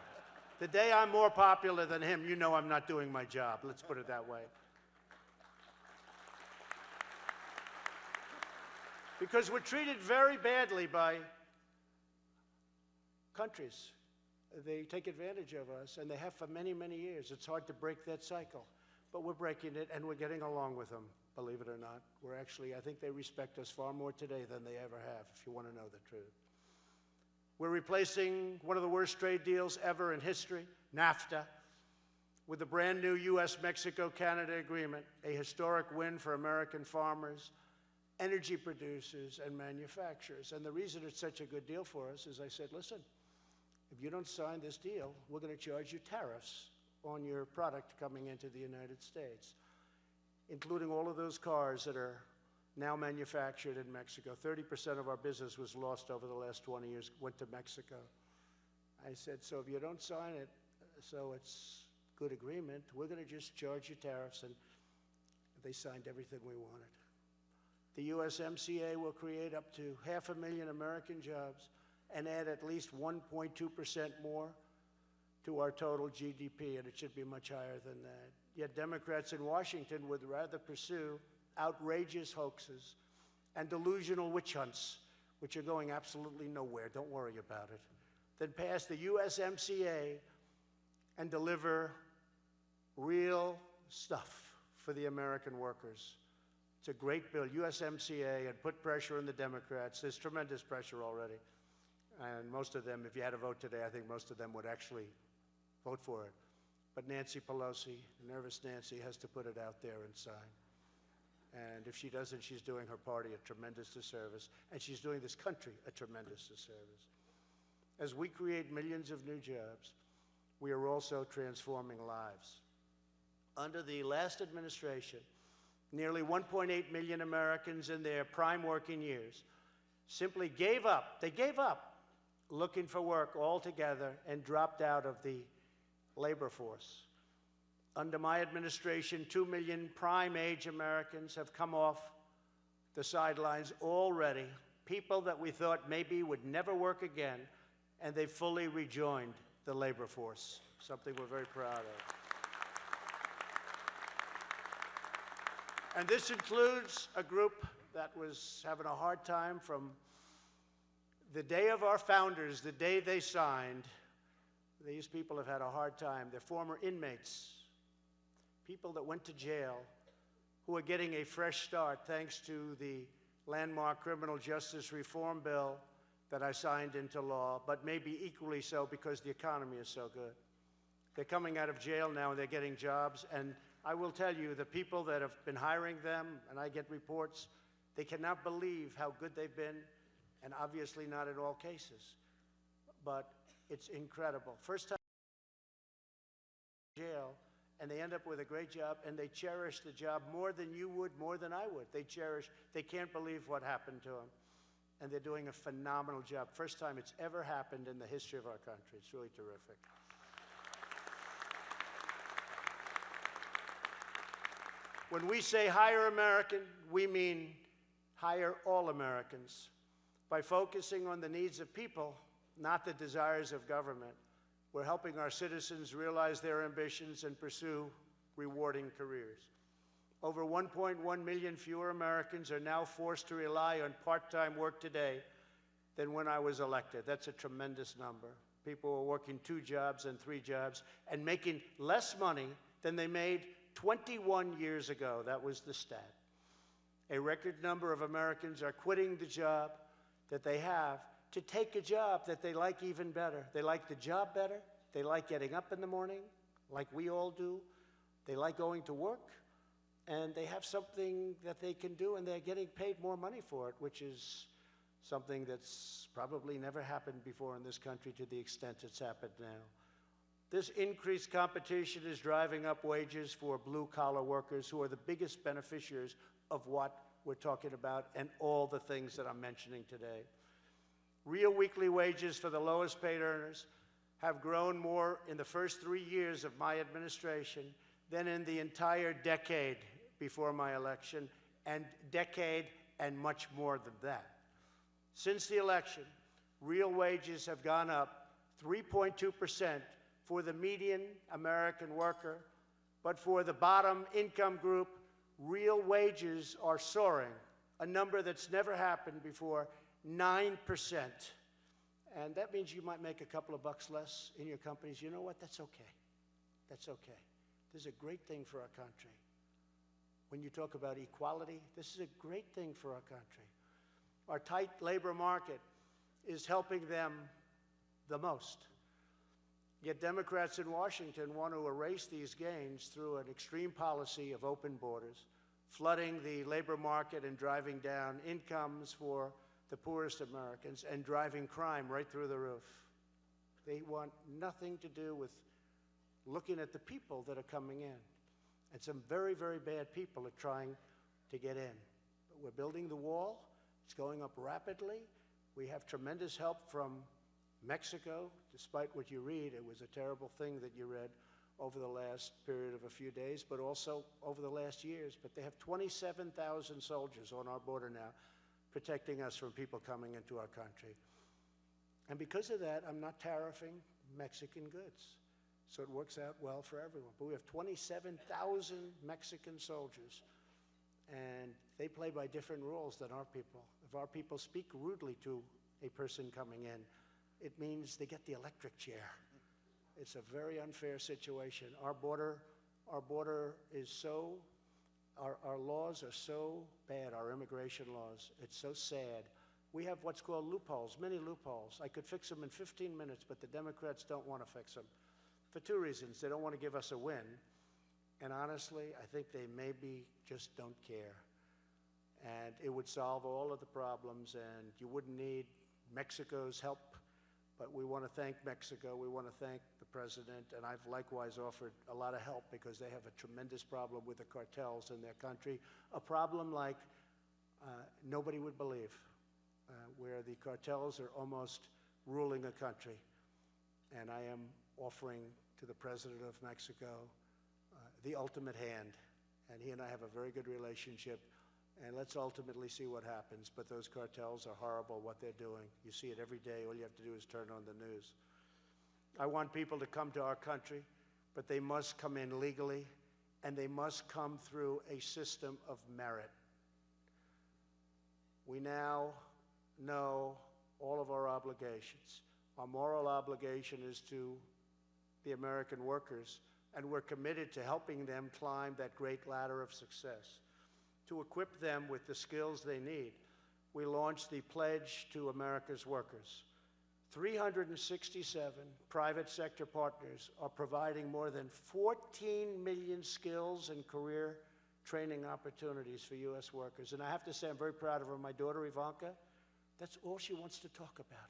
The day I'm more popular than him, you know I'm not doing my job. Let's put it that way. Because we're treated very badly by countries. They take advantage of us, and they have for many, many years. It's hard to break that cycle. But we're breaking it, and we're getting along with them, believe it or not. We're actually, I think they respect us far more today than they ever have, if you want to know the truth. We're replacing one of the worst trade deals ever in history, NAFTA, with the brand new U.S.-Mexico-Canada agreement, a historic win for American farmers, energy producers, and manufacturers. And the reason it's such a good deal for us is I said, listen, if you don't sign this deal, we're going to charge you tariffs on your product coming into the United States, including all of those cars that are now manufactured in Mexico. 30% of our business was lost over the last 20 years, went to Mexico. I said, so if you don't sign it, so it's good agreement, we're going to just charge you tariffs, and they signed everything we wanted. The USMCA will create up to 500,000 American jobs and add at least 1.2% more to our total GDP, and it should be much higher than that. Yet Democrats in Washington would rather pursue outrageous hoaxes and delusional witch hunts, which are going absolutely nowhere. Don't worry about it. than pass the USMCA and deliver real stuff for the American workers. It's a great bill. USMCA had put pressure on the Democrats. There's tremendous pressure already. And most of them, if you had a vote today, I think most of them would actually vote for it. But Nancy Pelosi, nervous Nancy, has to put it out there and sign. And if she doesn't, she's doing her party a tremendous disservice, and she's doing this country a tremendous disservice. As we create millions of new jobs, we are also transforming lives. Under the last administration, nearly 1.8 million Americans in their prime working years simply gave up. They gave up looking for work altogether and dropped out of the labor force. Under my administration, 2 million prime-age Americans have come off the sidelines already, people that we thought maybe would never work again, and they've fully rejoined the labor force, something we're very proud of. And this includes a group that was having a hard time from the day of our founders, the day they signed. These people have had a hard time. They're former inmates, people that went to jail, who are getting a fresh start thanks to the landmark criminal justice reform bill that I signed into law, but maybe equally so because the economy is so good. They're coming out of jail now and they're getting jobs, and I will tell you, the people that have been hiring them, and I get reports, they cannot believe how good they've been, and obviously not in all cases, but it's incredible. First time in jail, and they end up with a great job, and they cherish the job more than you would, more than I would. They can't believe what happened to them, and they're doing a phenomenal job. First time it's ever happened in the history of our country. It's really terrific. When we say hire American, we mean hire all Americans. By focusing on the needs of people, not the desires of government, we're helping our citizens realize their ambitions and pursue rewarding careers. Over 1.1 million fewer Americans are now forced to rely on part-time work today than when I was elected. That's a tremendous number. People are working 2 jobs and 3 jobs and making less money than they made 21 years ago. That was the stat. A record number of Americans are quitting the job that they have to take a job that they like even better. They like the job better. They like getting up in the morning, like we all do. They like going to work. And they have something that they can do, and they're getting paid more money for it, which is something that's probably never happened before in this country to the extent it's happened now. This increased competition is driving up wages for blue-collar workers who are the biggest beneficiaries of what we're talking about and all the things that I'm mentioning today. Real weekly wages for the lowest paid earners have grown more in the first 3 years of my administration than in the entire decade before my election, and decade and much more than that. Since the election, real wages have gone up 3.2% for the median American worker, but for the bottom income group, real wages are soaring, a number that's never happened before, 9%. And that means you might make a couple of bucks less in your companies. You know what? That's okay. That's okay. This is a great thing for our country. When you talk about equality, this is a great thing for our country. Our tight labor market is helping them the most. Yet Democrats in Washington want to erase these gains through an extreme policy of open borders, flooding the labor market and driving down incomes for the poorest Americans and driving crime right through the roof. They want nothing to do with looking at the people that are coming in. And some very, very bad people are trying to get in. But we're building the wall. It's going up rapidly. We have tremendous help from Mexico. Despite what you read, it was a terrible thing that you read over the last period of a few days, but also over the last years. But they have 27,000 soldiers on our border now, protecting us from people coming into our country. And because of that, I'm not tariffing Mexican goods. So it works out well for everyone. But we have 27,000 Mexican soldiers, and they play by different rules than our people. If our people speak rudely to a person coming in, it means they get the electric chair. It's a very unfair situation. Our border is so, our laws are so bad, our immigration laws. It's so sad. We have what's called loopholes, many loopholes. I could fix them in 15 minutes, but the Democrats don't want to fix them. For two reasons. They don't want to give us a win, and honestly, I think they maybe just don't care. And it would solve all of the problems, and you wouldn't need Mexico's help. But we want to thank Mexico. We want to thank the president, and I've likewise offered a lot of help because they have a tremendous problem with the cartels in their country, a problem like nobody would believe, where the cartels are almost ruling a country. And I am offering to the president of Mexico the ultimate hand, and he and I have a very good relationship. And let's ultimately see what happens. But those cartels are horrible, what they're doing. You see it every day. All you have to do is turn on the news. I want people to come to our country, but they must come in legally, and they must come through a system of merit. We now know all of our obligations. Our moral obligation is to the American workers, and we're committed to helping them climb that great ladder of success. To equip them with the skills they need, we launched the Pledge to America's Workers. 367 private sector partners are providing more than 14 million skills and career training opportunities for U.S. workers. And I have to say, I'm very proud of her. My daughter, Ivanka, that's all she wants to talk about.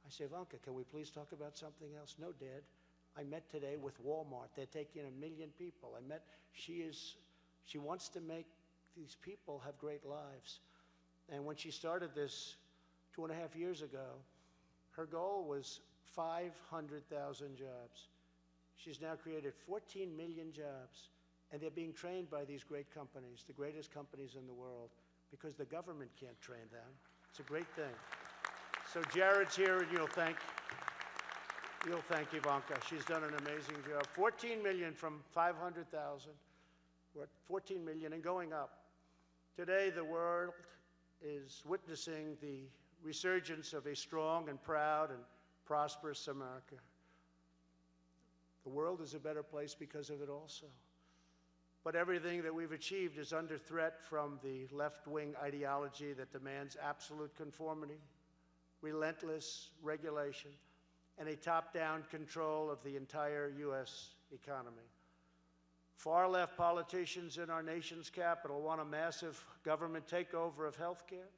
I say, Ivanka, can we please talk about something else? No, Dad. I met today with Walmart. They're taking 1 million people. She wants to make these people have great lives. And when she started this 2.5 years ago, her goal was 500,000 jobs. She's now created 14 million jobs, and they're being trained by these great companies, the greatest companies in the world, because the government can't train them. It's a great thing. So Jared's here, and you'll thank Ivanka. She's done an amazing job. 14 million from 500,000. We're at 14 million and going up. Today, the world is witnessing the resurgence of a strong and proud and prosperous America. The world is a better place because of it also. But everything that we've achieved is under threat from the left-wing ideology that demands absolute conformity, relentless regulation, and a top-down control of the entire U.S. economy. Far-left politicians in our nation's capital want a massive government takeover of health care.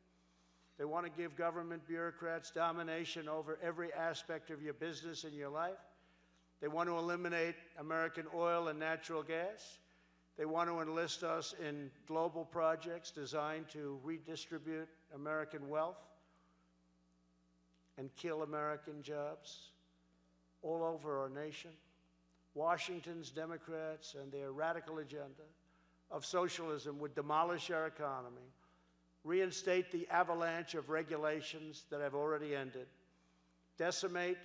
They want to give government bureaucrats domination over every aspect of your business and your life. They want to eliminate American oil and natural gas. They want to enlist us in global projects designed to redistribute American wealth and kill American jobs all over our nation. Washington's Democrats and their radical agenda of socialism would demolish our economy, reinstate the avalanche of regulations that have already ended, decimate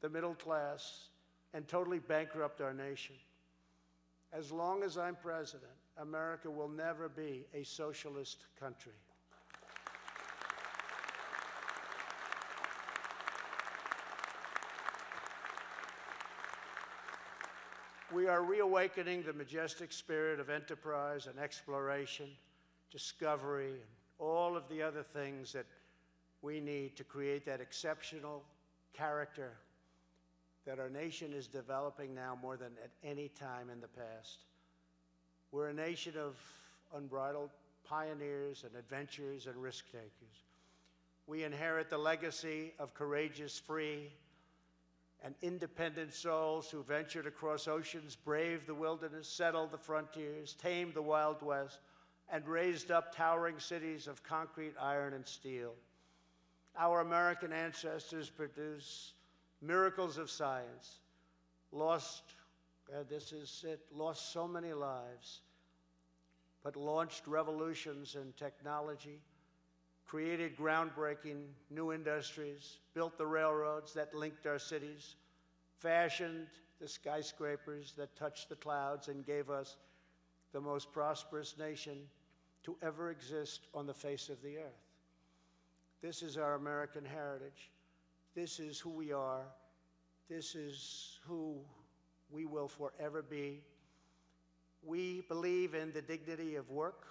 the middle class, and totally bankrupt our nation. As long as I'm president, America will never be a socialist country. We are reawakening the majestic spirit of enterprise and exploration, discovery, and all of the other things that we need to create that exceptional character that our nation is developing now more than at any time in the past. We're a nation of unbridled pioneers and adventurers and risk-takers. We inherit the legacy of courageous, free, and independent souls who ventured across oceans, braved the wilderness, settled the frontiers, tamed the Wild West, and raised up towering cities of concrete, iron, and steel. Our American ancestors produced miracles of science, lost so many lives, but launched revolutions in technology, created groundbreaking new industries, built the railroads that linked our cities, fashioned the skyscrapers that touched the clouds, and gave us the most prosperous nation to ever exist on the face of the earth. This is our American heritage. This is who we are. This is who we will forever be. We believe in the dignity of work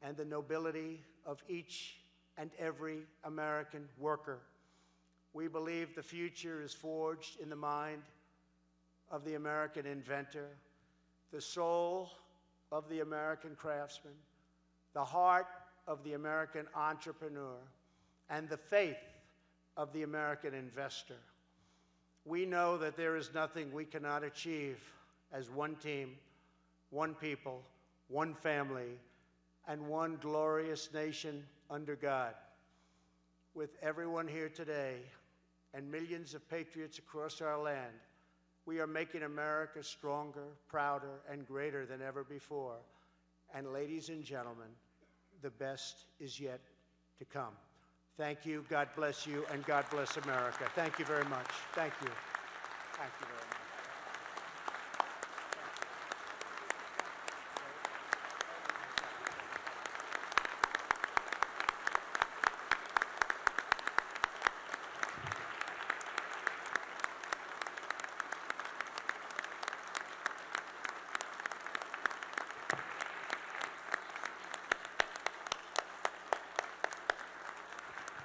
and the nobility of each and every American worker. We believe the future is forged in the mind of the American inventor, the soul of the American craftsman, the heart of the American entrepreneur, and the faith of the American investor. We know that there is nothing we cannot achieve as one team, one people, one family, and one glorious nation under God. With everyone here today and millions of patriots across our land, we are making America stronger, prouder, and greater than ever before. And ladies and gentlemen, the best is yet to come. Thank you, God bless you, and God bless America. Thank you very much. Thank you. Thank you very much.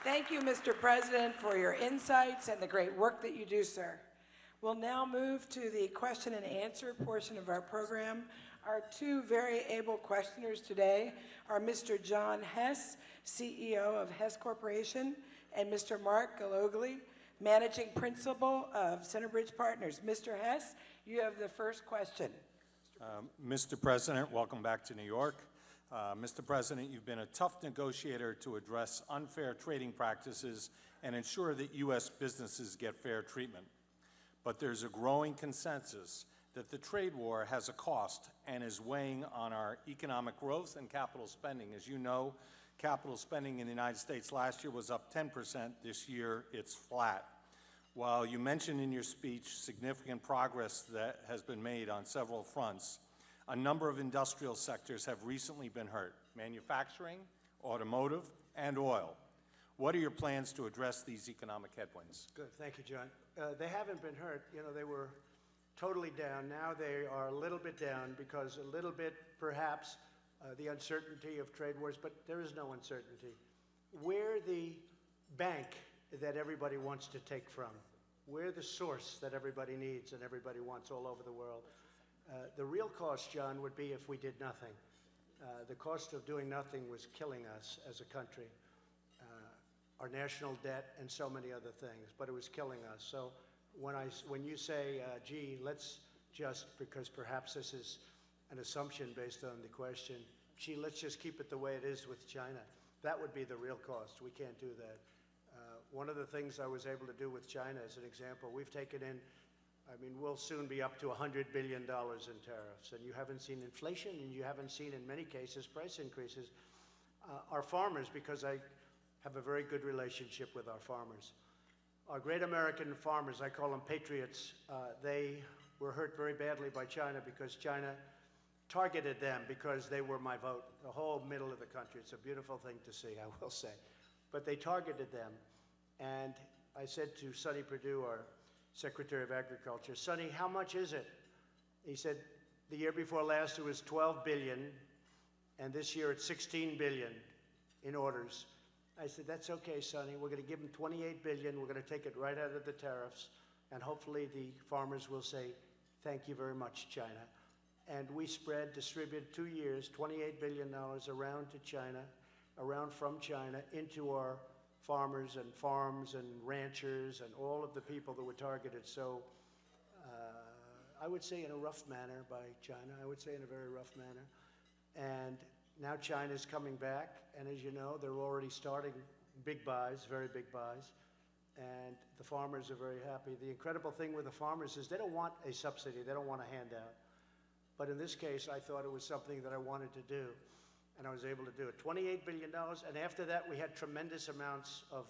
Thank you, Mr. President, for your insights and the great work that you do, sir. We'll now move to the question and answer portion of our program. Our two very able questioners today are Mr. John Hess, CEO of Hess Corporation, and Mr. Mark Galogli, Managing Principal of Centerbridge Partners. Mr. Hess, you have the first question. Mr. President, welcome back to New York. Mr. President, you've been a tough negotiator to address unfair trading practices and ensure that U.S. businesses get fair treatment. But there's a growing consensus that the trade war has a cost and is weighing on our economic growth and capital spending. As you know, capital spending in the United States last year was up 10%. This year, it's flat. While you mentioned in your speech significant progress that has been made on several fronts, a number of industrial sectors have recently been hurt: manufacturing, automotive, and oil. What are your plans to address these economic headwinds? Good, thank you, John. They haven't been hurt. You know, they were totally down. Now they are a little bit down because a little bit, perhaps, the uncertainty of trade wars, but there is no uncertainty. We're the bank that everybody wants to take from. We're the source that everybody needs and everybody wants all over the world. The real cost, John, would be if we did nothing. The cost of doing nothing was killing us as a country, our national debt and so many other things, but it was killing us. So when you say, gee, let's just, because perhaps this is an assumption based on the question, gee, let's just keep it the way it is with China, that would be the real cost. We can't do that. One of the things I was able to do with China, as an example, we've taken in, I mean, we'll soon be up to $100 billion in tariffs, and you haven't seen inflation, and you haven't seen, in many cases, price increases. Our farmers, because I have a very good relationship with our farmers, our great American farmers, I call them patriots, they were hurt very badly by China because China targeted them because they were my vote, the whole middle of the country. It's a beautiful thing to see, I will say. But they targeted them, and I said to Sonny Perdue, our Secretary of Agriculture, Sonny, how much is it? He said, the year before last it was 12 billion, and this year it's 16 billion in orders. I said, that's okay, Sonny. We're going to give them 28 billion. We're going to take it right out of the tariffs, and hopefully the farmers will say, thank you very much, China. And we distributed 2 years, $28 billion around to China, around from China into our farmers and farms and ranchers and all of the people that were targeted. So I would say in a rough manner by China. I would say in a very rough manner. And now China's coming back, and as you know, they're already starting big buys, very big buys, and the farmers are very happy. The incredible thing with the farmers is they don't want a subsidy, they don't want a handout. But in this case, I thought it was something that I wanted to do, and I was able to do it. $28 billion, and after that we had tremendous amounts of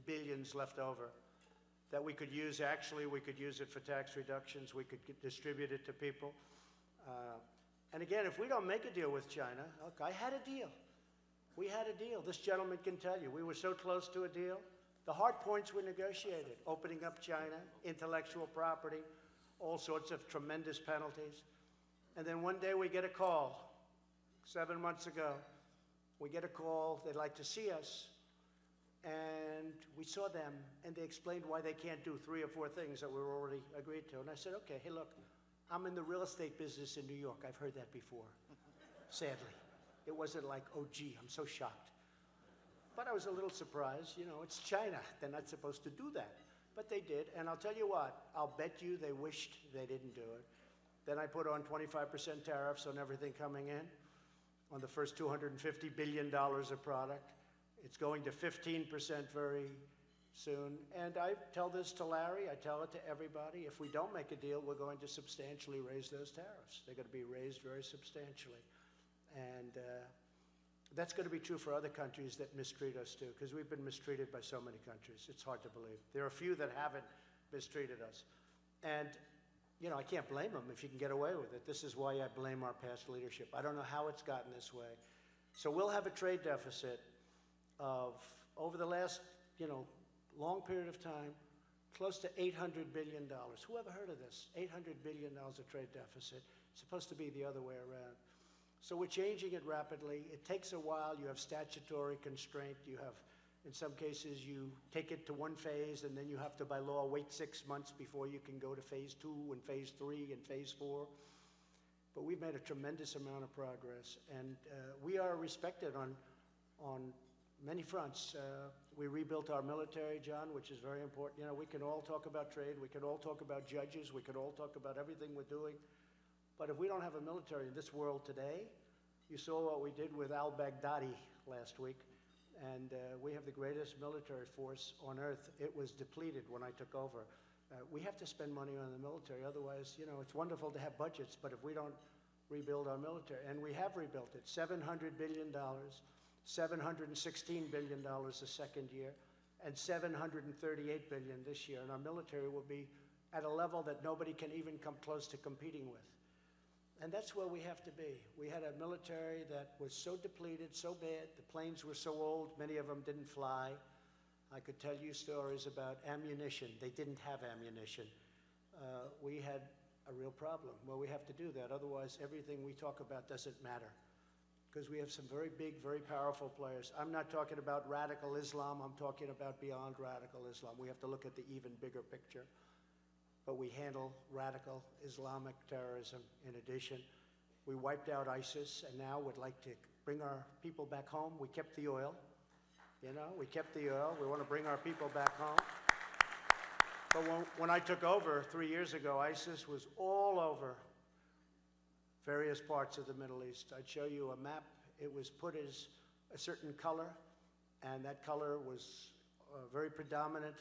billions left over that we could use. Actually, we could use it for tax reductions, we could distribute it to people. And again, if we don't make a deal with China, look, I had a deal. We had a deal. This gentleman can tell you. We were so close to a deal. The hard points were negotiated, opening up China, intellectual property, all sorts of tremendous penalties. And then one day we get a call, 7 months ago, we get a call, they'd like to see us, and we saw them, and they explained why they can't do 3 or 4 things that we were already agreed to. And I said, okay, hey, look, I'm in the real estate business in New York. I've heard that before, sadly. It wasn't like, oh, gee, I'm so shocked. But I was a little surprised. You know, it's China. They're not supposed to do that. But they did, and I'll tell you what, I'll bet you they wished they didn't do it. Then I put on 25% tariffs on everything coming in, on the first $250 billion of product. It's going to 15% very soon. And I tell this to Larry, I tell it to everybody. If we don't make a deal, we're going to substantially raise those tariffs. They're going to be raised very substantially. And that's going to be true for other countries that mistreat us too, because we've been mistreated by so many countries. It's hard to believe. There are a few that haven't mistreated us. And, you know, I can't blame them if you can get away with it. This is why I blame our past leadership. I don't know how it's gotten this way. So we'll have a trade deficit of, over the last, you know, long period of time, close to $800 billion. Who ever heard of this? $800 billion of trade deficit. It's supposed to be the other way around. So we're changing it rapidly. It takes a while. You have statutory constraint. You have, in some cases, you take it to one phase, and then you have to, by law, wait 6 months before you can go to phase 2 and phase 3 and phase 4. But we've made a tremendous amount of progress, and we are respected on many fronts. We rebuilt our military, John, which is very important. You know, we can all talk about trade. We can all talk about judges. We can all talk about everything we're doing. But if we don't have a military in this world today, you saw what we did with al-Baghdadi last week, and we have the greatest military force on earth. It was depleted when I took over. We have to spend money on the military. Otherwise, you know, it's wonderful to have budgets, but if we don't rebuild our military, and we have rebuilt it, $700 billion, $716 billion the second year, and $738 billion this year. And our military will be at a level that nobody can even come close to competing with. And that's where we have to be. We had a military that was so depleted, so bad, the planes were so old, many of them didn't fly. I could tell you stories about ammunition. They didn't have ammunition. We had a real problem. Well, we have to do that. Otherwise, everything we talk about doesn't matter, because we have some very big, very powerful players. I'm not talking about radical Islam. I'm talking about beyond radical Islam. We have to look at the even bigger picture. But we handle radical Islamic terrorism in addition. We wiped out ISIS, and now would like to bring our people back home. We kept the oil, you know, we kept the oil. We want to bring our people back home. But when I took over 3 years ago, ISIS was all over various parts of the Middle East. I'd show you a map. It was put as a certain color, and that color was very predominant.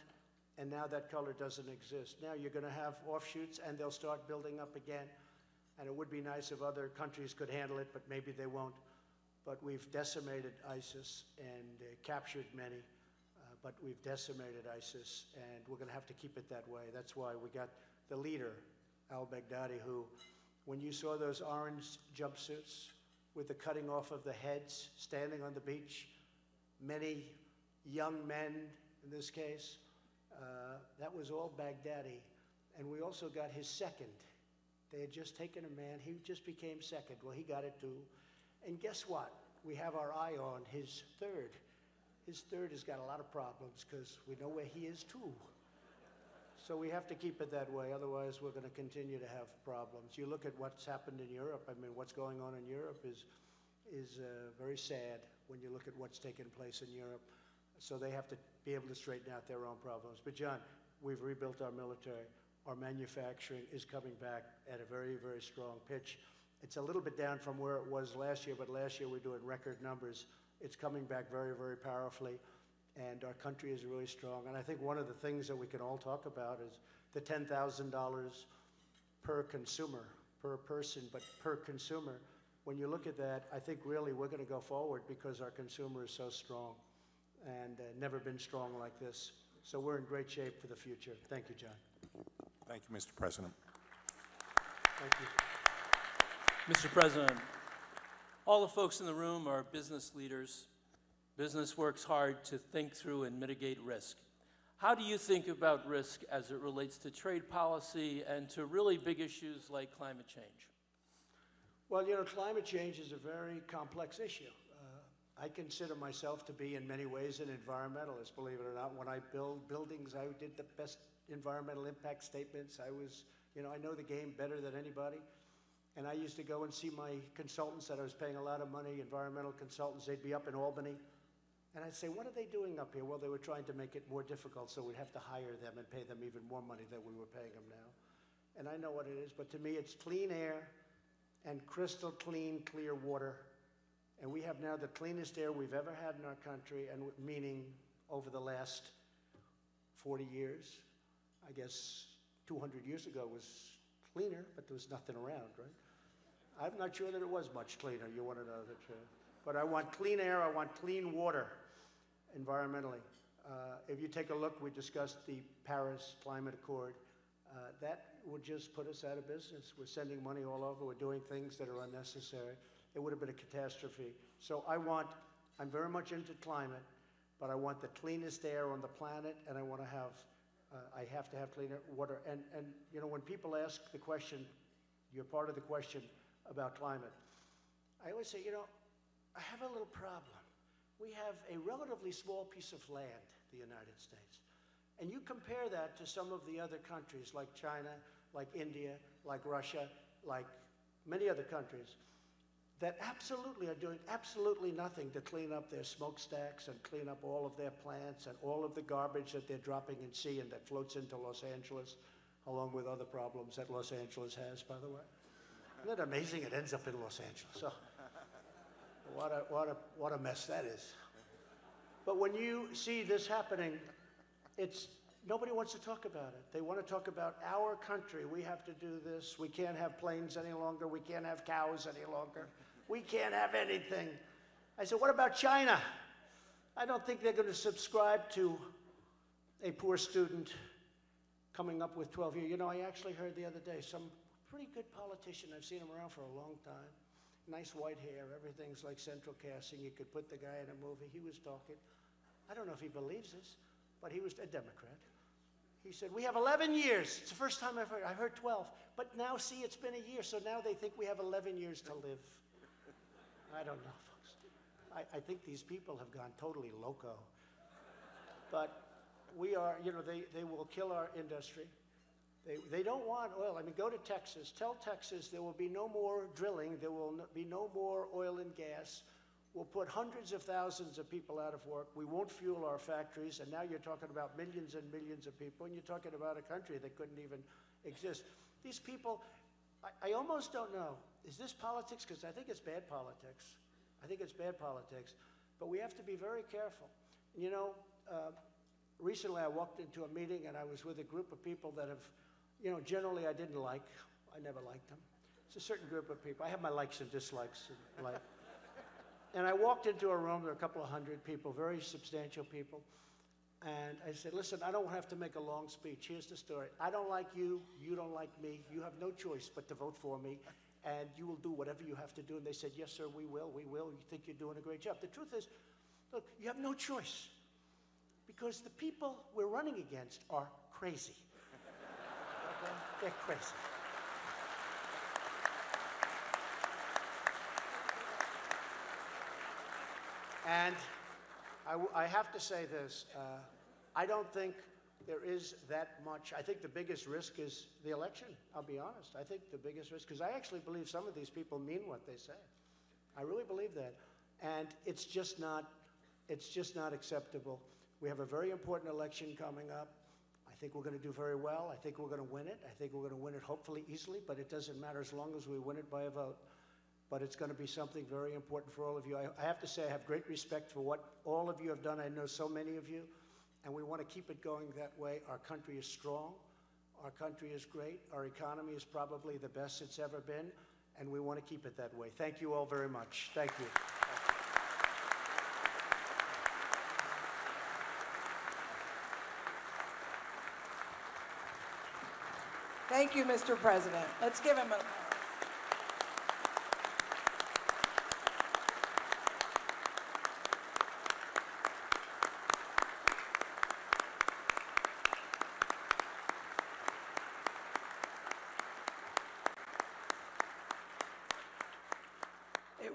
And now that color doesn't exist. Now you're going to have offshoots, and they'll start building up again. And it would be nice if other countries could handle it, but maybe they won't. But we've decimated ISIS and captured many. But we've decimated ISIS, and we're going to have to keep it that way. That's why we got the leader, al-Baghdadi, who, when you saw those orange jumpsuits with the cutting off of the heads, standing on the beach, many young men in this case, that was all Baghdadi. And we also got his second. They had just taken a man. He just became second. Well, he got it too. And guess what? We have our eye on his third. His third has got a lot of problems because we know where he is too. So we have to keep it that way. Otherwise, we're going to continue to have problems. You look at what's happened in Europe. I mean, what's going on in Europe is very sad when you look at what's taken place in Europe. So they have to be able to straighten out their own problems. But John, we've rebuilt our military. Our manufacturing is coming back at a very, very strong pitch. It's a little bit down from where it was last year, but last year we're doing record numbers. It's coming back very, very powerfully, and our country is really strong. And I think one of the things that we can all talk about is the $10,000 per consumer, per person, but per consumer. When you look at that, I think really we're going to go forward because our consumer is so strong and never been strong like this. So we're in great shape for the future. Thank you, John. Thank you, Mr. President. Thank you. Mr. President, all the folks in the room are business leaders. Business works hard to think through and mitigate risk. how do you think about risk as it relates to trade policy and to really big issues like climate change? Well, you know, climate change is a very complex issue. I consider myself to be, in many ways, an environmentalist, believe it or not. When I build buildings, I did the best environmental impact statements. I know the game better than anybody. And I used to go and see my consultants that I was paying a lot of money, environmental consultants. They'd be up in Albany. And I'd say, what are they doing up here? Well, they were trying to make it more difficult, so we'd have to hire them and pay them even more money than we were paying them now. And I know what it is, but to me, it's clean air and crystal clean, clear water. And we have now the cleanest air we've ever had in our country, and meaning over the last 40 years. I guess 200 years ago was cleaner, but there was nothing around, right? I'm not sure that it was much cleaner. You want to know that? But I want clean air. I want clean water environmentally. If you take a look, we discussed the Paris Climate Accord. That would just put us out of business. We're sending money all over. We're doing things that are unnecessary. It would have been a catastrophe. So I'm very much into climate, but I want the cleanest air on the planet, and I have to have cleaner water. And you know, when people ask the question, you're part of the question about climate, I always say, you know, I have a little problem. We have a relatively small piece of land, the United States. And you compare that to some of the other countries like China, like India, like Russia, like many other countries that absolutely are doing absolutely nothing to clean up their smokestacks and clean up all of their plants and all of the garbage that they're dropping in sea and that floats into Los Angeles, along with other problems that Los Angeles has, by the way. Isn't it amazing it ends up in Los Angeles? So, what a mess that is. But when you see this happening, nobody wants to talk about it. They want to talk about our country. We have to do this. We can't have planes any longer. We can't have cows any longer. We can't have anything. I said, what about China? I don't think they're going to subscribe to a poor student coming up with 12 years. You know, I actually heard the other day some pretty good politician. I've seen him around for a long time. Nice white hair. Everything's like central casting. You could put the guy in a movie. He was talking. I don't know if he believes this, but he was a Democrat. He said, we have 11 years. It's the first time I've heard. I heard 12. But now, see, it's been a year, so now they think we have 11 years to live. I don't know, folks. I think these people have gone totally loco. But we are, you know, they will kill our industry. They don't want oil. I mean, go to Texas. Tell Texas there will be no more drilling. There will be no more oil and gas. We'll put hundreds of thousands of people out of work. We won't fuel our factories. And now you're talking about millions and millions of people. And you're talking about a country that couldn't even exist. These people, I almost don't know. Is this politics? Because I think it's bad politics. I think it's bad politics. But we have to be very careful. You know, recently I walked into a meeting and I was with a group of people that have, you know, generally I didn't like. I never liked them. It's a certain group of people. I have my likes and dislikes in life. And I walked into a room, there were a couple of hundred people, very substantial people. And I said, listen, I don't have to make a long speech. Here's the story. I don't like you. You don't like me. You have no choice but to vote for me. And you will do whatever you have to do. And they said, yes, sir, we will. We will. You think you're doing a great job. The truth is, look, you have no choice. Because the people we're running against are crazy. Okay? They're crazy. And I have to say this, I don't think there is that much. I think the biggest risk is the election, I'll be honest. I think the biggest risk, because I actually believe some of these people mean what they say. I really believe that. And it's just not acceptable. We have a very important election coming up. I think we're going to do very well. I think we're going to win it. I think we're going to win it hopefully easily, but it doesn't matter as long as we win it by a vote. But it's going to be something very important for all of you. I have to say I have great respect for what all of you have done. I know so many of you, and we want to keep it going that way. Our country is strong. Our country is great. Our economy is probably the best it's ever been, and we want to keep it that way. Thank you all very much. Thank you. Thank you, Mr. President. Let's give him a...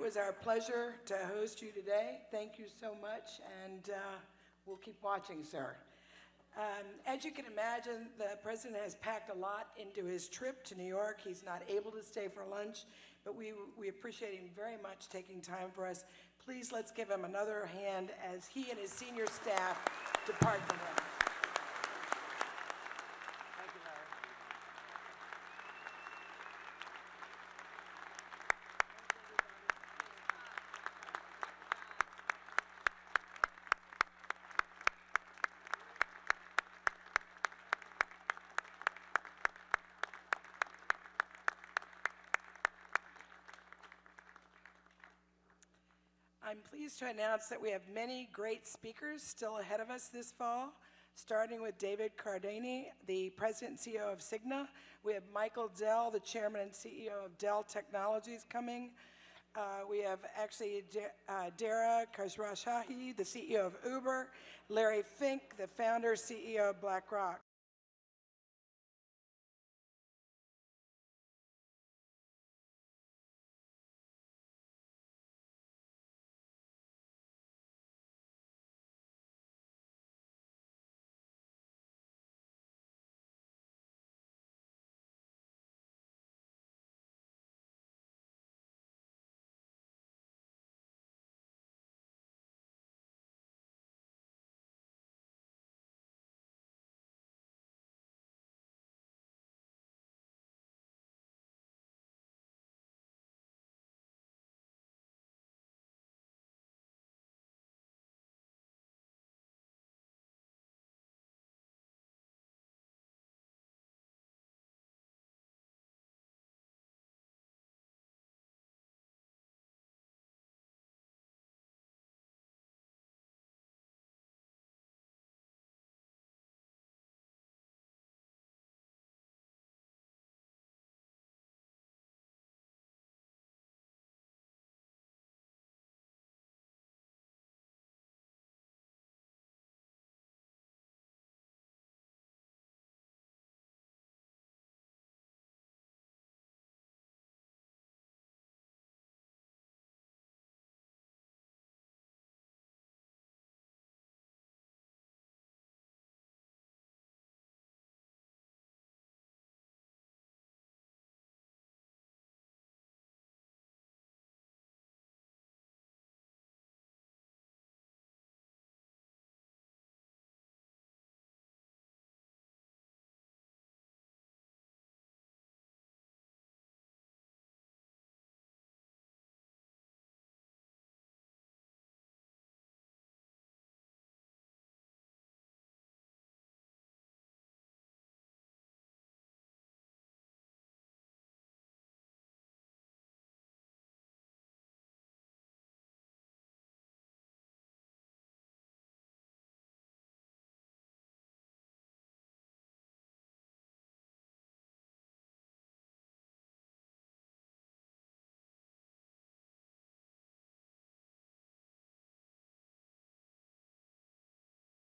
was our pleasure to host you today. Thank you so much, and we'll keep watching, sir. As you can imagine, the president has packed a lot into his trip to New York. He's not able to stay for lunch, but we appreciate him very much taking time for us. Please let's give him another hand as he and his senior staff depart the room. Thank you, Larry. I'm pleased to announce that we have many great speakers still ahead of us this fall, starting with David Cardani, the President and CEO of Cigna. We have Michael Dell, the Chairman and CEO of Dell Technologies, coming. We have actually Dara Khosrowshahi, the CEO of Uber, Larry Fink, the founder, CEO of BlackRock.